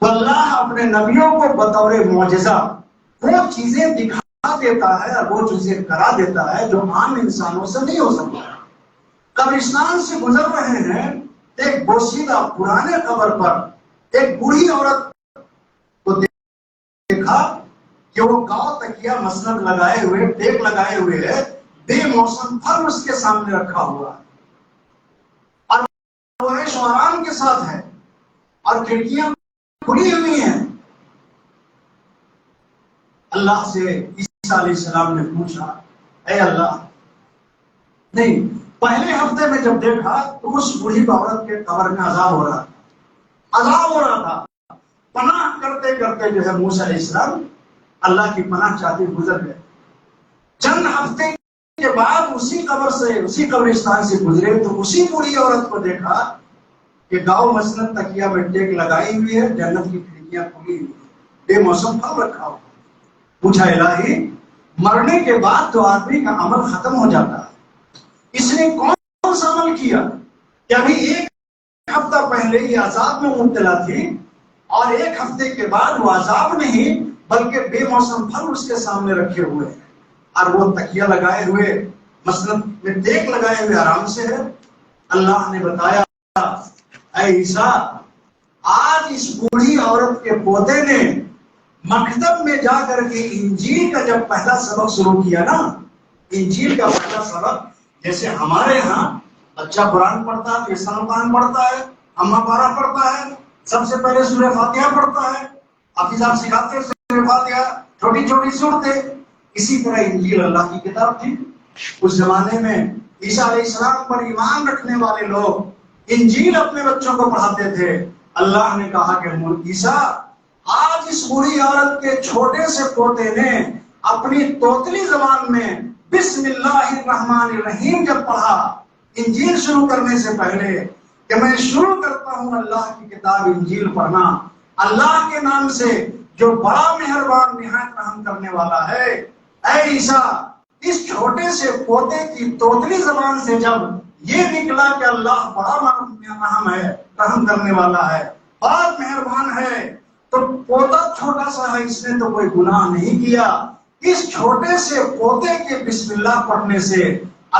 تو اللہ اپنے نبیوں کو بطور معجزہ وہ چیزیں دکھا دیتا ہے اور وہ چیزیں کرا دیتا ہے جو عام انسانوں سے نہیں ہو سکتا. قبرستان سے گزر رہے ہیں، ایک بوسیدہ پرانے قبر پر ایک بوڑھی عورت کو دیکھا کہ وہ گاؤں تکیہ مسند لگائے ہوئے، ٹیک لگائے ہوئے ہے، بے موسم پھل اس کے سامنے رکھا ہوا، اور وہ عیش و آرام کے ساتھ ہے، اور کھڑکیاں کھلی ہوئی ہیں. اللہ سے عیسیٰ علیہ السلام نے پوچھا، اے اللہ، نہیں، پہلے ہفتے میں جب دیکھا تو اس بوڑھی عورت کے قبر میں عذاب ہو رہا تھا. پناہ کرتے کرتے جو ہے موسیٰ علیہ السلام اللہ کی پناہ چاہتے گزر گئے. چند ہفتے کے بعد اسی قبرستان سے گزرے تو اسی بوڑھی عورت کو دیکھا کہ گاؤں مسند تکیہ میں ٹیک لگائی ہوئی ہے، جنت کی کھڑکیاں کھلی ہوئی، بے موسم پھل رکھا ہوا. پوچھا الہی، مرنے کے بعد تو آدمی کا عمل ختم ہو جاتا ہے، اس نے کون سا عمل کیا کہ ابھی 1 ہفتہ پہلے یہ عذاب میں مبتلا تھی، اور 1 ہفتے کے بعد وہ عذاب نہیں بلکہ بے موسم پھل اس کے سامنے رکھے ہوئے ہیں، اور وہ تکیہ لگائے ہوئے مسند میں ٹیک لگائے ہوئے آرام سے ہے. اللہ نے بتایا، اے عیسیٰ، آج اس بوڑھی عورت کے پوتے نے مکتب میں جا کر کے انجیل کا جب پہلا سبق شروع کیا نا، انجیل کا پہلا سبق، جیسے ہمارے ہاں بچہ قرآن پڑھتا ہے، پھر قرآن پڑھتا ہے، اما پارا پڑھتا ہے، سب سے پہلے سورہ فاتحہ پڑھتا ہے، حافظ صاحب سکھاتے ہیں سورہ فاتحہ، چھوٹی چھوٹی صورتیں. اسی طرح انجیل اللہ کی کتاب تھی. اس زمانے میں عیسیٰ علیہ السلام پر ایمان رکھنے والے لوگ انجیل اپنے بچوں کو پڑھاتے تھے. اللہ نے کہا کہ عیسیٰ، آج اس بوڑھی عورت کے چھوٹے سے پوتے نے اپنی توتلی زبان میں بسم اللہ الرحمن الرحیم جب پڑھا انجیل شروع کرنے سے پہلے کہ میں شروع کرتا ہوں اللہ کی کتاب انجیل پڑھنا اللہ کے نام سے جو بڑا مہربان نہایت رحم کرنے والا ہے. اے عیسیٰ، اس چھوٹے سے پوتے کی توتلی زبان سے جب یہ نکلا کہ اللہ بڑا رحم ہے، رحم کرنے والا ہے، بہت مہربان ہے، تو پوتا چھوٹا سا ہے، اس نے تو کوئی گناہ نہیں کیا، اس چھوٹے سے پوتے کے بسم اللہ پڑھنے سے،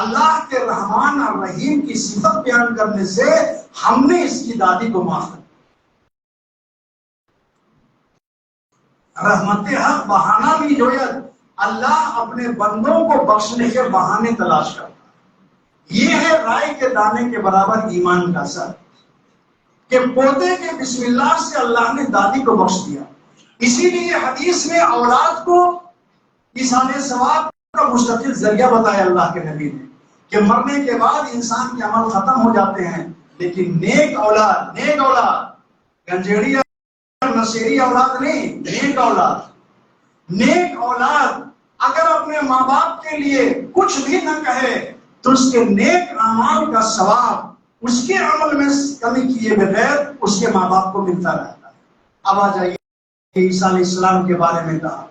اللہ کے رحمان اور رحیم کی صفت بیان کرنے سے ہم نے اس کی دادی کو معاف کر رحمت حق بہانہ بھی جوید، اللہ اپنے بندوں کو بخشنے کے بہانے تلاش کرتا ہے۔ یہ ہے رائے کے دانے کے برابر ایمان کا اثر کہ پوتے کے بسم اللہ سے اللہ نے دادی کو بخش دیا۔ اسی لیے حدیث میں اولاد کو ایصال ثواب کا مستقل ذریعہ بتایا اللہ کے نبی نے کہ مرنے کے بعد انسان کے عمل ختم ہو جاتے ہیں، لیکن نیک اولاد گنجیڑی نشیری اولاد نہیں، نیک اولاد اگر اپنے ماں باپ کے لیے کچھ بھی نہ کہے تو اس کے نیک اعمال کا ثواب اس کے عمل میں کمی کیے بغیر اس کے ماں باپ کو ملتا رہتا ہے۔ اب آ جائیے عیسیٰ علیہ السلام کے بارے میں کہا،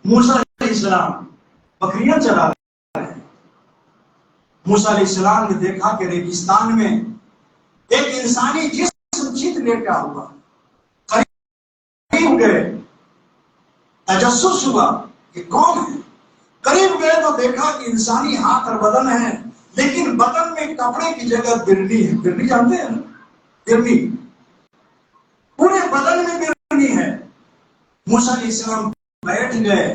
موسیٰ علیہ السلام بکریاں چرا رہے ہیں، موسیٰ علیہ السلام نے دیکھا کہ ریگستان میں ایک انسانی جسم چیت لیٹا ہوا، قریب گئے، تجسس ہوا یہ کون ہے، قریب گئے تو دیکھا کہ انسانی ہاتھ اور بدن ہے، لیکن بدن میں کپڑے کی جگہ برنی ہے۔ برنی جانتے ہیں نا، برنی پورے بدن میں برنی ہے۔ موسیٰ علیہ السلام بیٹھ گئے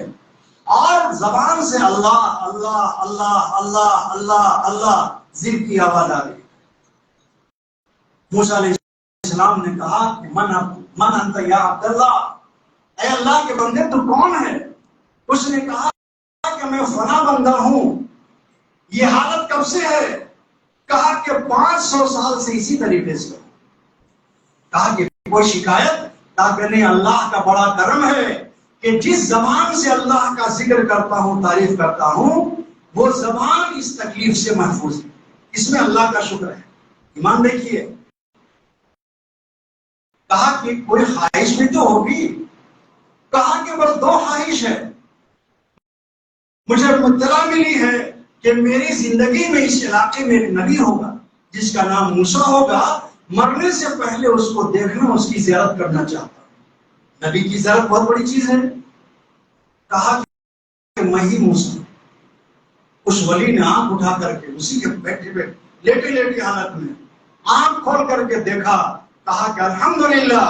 اور زبان سے اللہ اللہ اللہ اللہ اللہ اللہ ذکر کی آواز آ گئی۔ موسیٰ علیہ السلام نے کہا کہ من انت یا عبداللہ، اے اللہ کے بندے تو کون ہے؟ اس نے کہا کہ میں فلاں بندہ ہوں۔ یہ حالت کب سے ہے؟ کہا کہ 500 سال سے اسی طریقے سے۔ کہا کہ کوئی شکایت؟ کہا کہ نہیں، اللہ کا بڑا کرم ہے کہ جس زبان سے اللہ کا ذکر کرتا ہوں، تعریف کرتا ہوں، وہ زبان اس تکلیف سے محفوظ ہے۔ اس میں اللہ کا شکر ہے۔ ایمان دیکھیے، کہا کہ کوئی خواہش بھی تو ہوگی؟ کہا کہ بس 2 خواہش ہے۔ مجھے اطلاع ملی ہے کہ میری زندگی میں اس علاقے میں ایک نبی ہوگا جس کا نام موسیٰ ہوگا، مرنے سے پہلے اس کو دیکھنا، اس کی زیارت کرنا چاہتا ہوں۔ نبی کی زیارت بہت بڑی چیز ہے۔ کہا کہ میں ہی موسیٰ۔ اس ولی نے آنکھ اٹھا کر کے اسی کے لیٹے حالت میں آنکھ کھول کر کے دیکھا، کہا کہ الحمدللہ،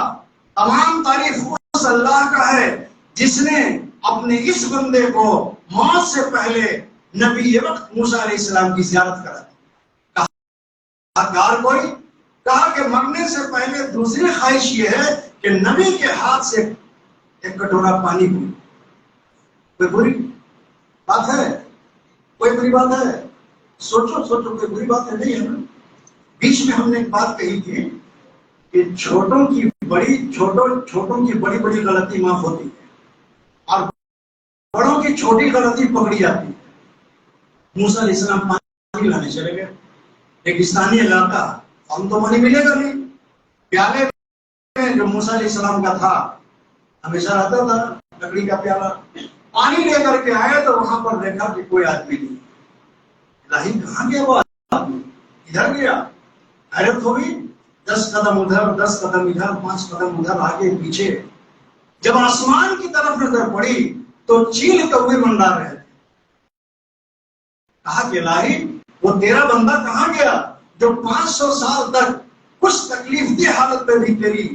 تمام تعریف اس اللہ کا ہے جس نے اپنے اس بندے کو موت سے پہلے نبی وقت موسیٰ علیہ السلام کی زیارت کرا۔ کہا کوئی؟ کہا کہ مرنے سے پہلے دوسری خواہش یہ ہے کہ نبی کے ہاتھ سے ایک کٹورا پانی پی۔ کوئی بری بات ہے؟ کوئی بری بات ہے؟ سوچو کوئی بری بات ہے؟ نہیں ہے نا۔ بیچ میں ہم نے ایک بات کہی تھی کہ چھوٹوں کی بڑی بڑی غلطی معاف ہوتی ہے اور بڑوں کی چھوٹی غلطی پکڑی جاتی ہے۔ موسیٰ علیہ السلام پانی لانے چلے گئے، ریگستانی علاقہ، ہم تو پانی ملے گا نہیں۔ پیالے میں جو موسیٰ علیہ السلام کا تھا، ہمیشہ رہتا تھا لکڑی کا پیالہ، پانی لے کر کے آئے تو وہاں پر دیکھا کہ کوئی آدمی نہیں۔ الہی کہاں گیا وہ آدمی؟ ادھر گیا۔ حیرت ہوئی، 10 قدم ادھر، 10 قدم ادھر، 5 قدم ادھر، آگے پیچھے۔ جب آسمان کی طرف نظر پڑی تو چیل کوے منڈا رہے تھے۔ کہا کہ الہی وہ تیرا بندہ کہاں گیا جو 500 سال تک کچھ تکلیف دی حالت میں بھی تیری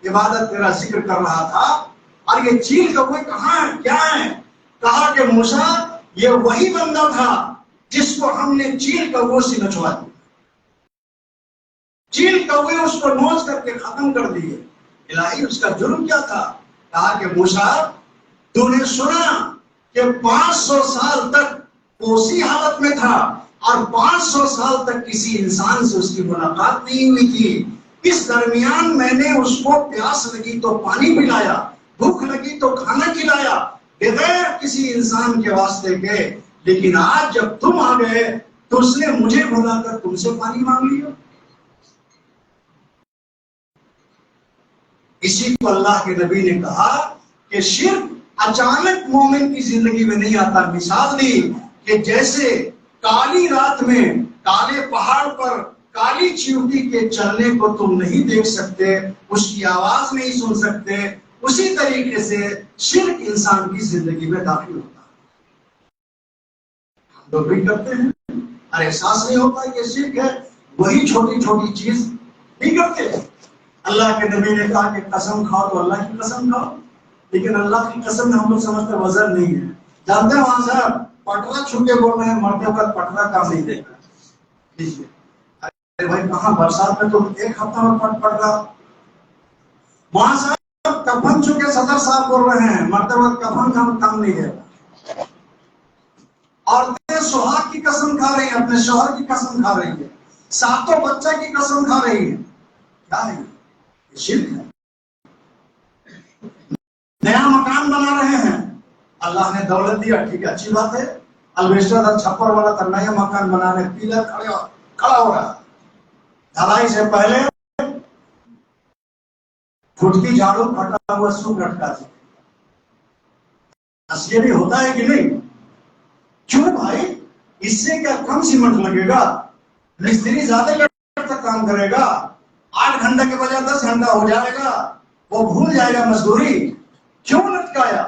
عبادت، تیرا ذکر کر رہا تھا، اور یہ چیل کوے کہاں ہے، کیا ہے؟ کہا کہ موسیٰ یہ وہی بندہ تھا جس کو ہم نے چیل کوے سے نچوا دیا۔ چیل کوے اس کو نوچ کر کے ختم کر دیے۔ الہی اس کا جرم کیا تھا؟ کہا کہ موسیٰ تو نے سنا کہ 500 سال تک اسی حالت میں تھا اور 500 سال تک کسی انسان سے اس کی ملاقات نہیں ہوئی تھی۔ اس درمیان میں نے اس کو پیاس لگی تو پانی پلایا، بھوک لگی تو کھانا کھلایا، بغیر کسی انسان کے واسطے کے، لیکن آج جب تم آ گئے تو اس نے مجھے بلا کر تم سے پانی مانگ لیا۔ اسی کو اللہ کے نبی نے کہا کہ شرک اچانک مومن کی زندگی میں نہیں آتا۔ مثال دی کہ جیسے کالی رات میں کالے پہاڑ پر کالی چیونٹی کے چلنے کو تم نہیں دیکھ سکتے، اس کی آواز نہیں سن سکتے، اسی طریقے سے شرک انسان کی زندگی میں داخل ہوتا ہے۔ ہم لوگ بھی کرتے ہیں اور احساس نہیں ہوتا کہ شرک ہے، وہی چھوٹی چھوٹی چیز نہیں کرتے۔ اللہ کے نبی نے کہا کہ قسم کھاؤ تو اللہ کی قسم کھاؤ، لیکن اللہ کی قسم میں ہم لوگ سمجھتے وزن نہیں ہے۔ جانتے ہیں وہاں صاحب پٹرا چھو کے بول رہے ہیں، مرتے وقت پٹرا کام نہیں دیکھا۔ ارے بھائی کہاں برسات میں تو ایک ہفتہ میں پڑ رہا۔ وہاں صاحب کفن چھو کے صدر صاحب بول رہے ہیں، مرتے وقت کفن کام نہیں دیکھا۔ عورتیں سہاگ کی قسم کھا رہی ہیں، اپنے شوہر کی قسم کھا رہی ہیں، ساتوں بچہ کی قسم کھا رہی ہیں۔ کیا ہے یہ؟ شرک ہے۔ نیا مکان بنا رہے ہیں، اللہ نے دولت دیا، ٹھیک ہے اچھی بات ہے، البیسٹر تھا چھپر والا تھا، نیا مکان بنا رہے، پیلر کھڑا ہو رہا، ڈھلائی سے پہلے پھٹتی جھاڑو پھٹا ہوا سوکھ لٹکا دیا۔ اصلی بھی ہوتا ہے کہ نہیں؟ کیوں بھائی؟ اس سے کیا کم سیمنٹ لگے گا؟ مستری زیادہ لٹ تک کام کرے گا، 8 گھنٹے کے بجائے 10 گھنٹہ ہو جائے گا، وہ بھول جائے گا مزدوری۔ کیوں لٹکایا؟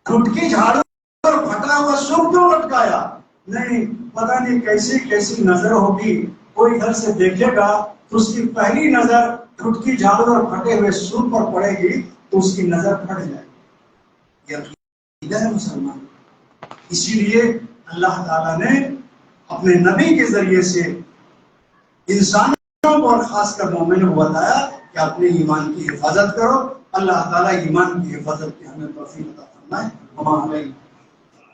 پھٹکی جھاڑو اور پھٹا ہوا سوکھ کیوں لٹکایا؟ نہیں پتہ نہیں کیسی کیسی نظر ہوگی، کوئی گھر سے دیکھے گا تو اس کی پہلی نظر پھٹکی جھاڑو اور پھٹے ہوئے سوکھ پر پڑے گی تو اس کی نظر پھٹ جائے گی۔ یہ عقیدہ ہے مسلمان۔ اسی لیے اللہ تعالیٰ نے اپنے نبی کے ذریعے سے انسانوں کو اور خاص کر مومنوں کو بتایا کہ اپنے ایمان کی حفاظت کرو۔ اللہ تعالیٰ ایمان کی حفاظت کی ہمیں توفیق عطا فرمائے۔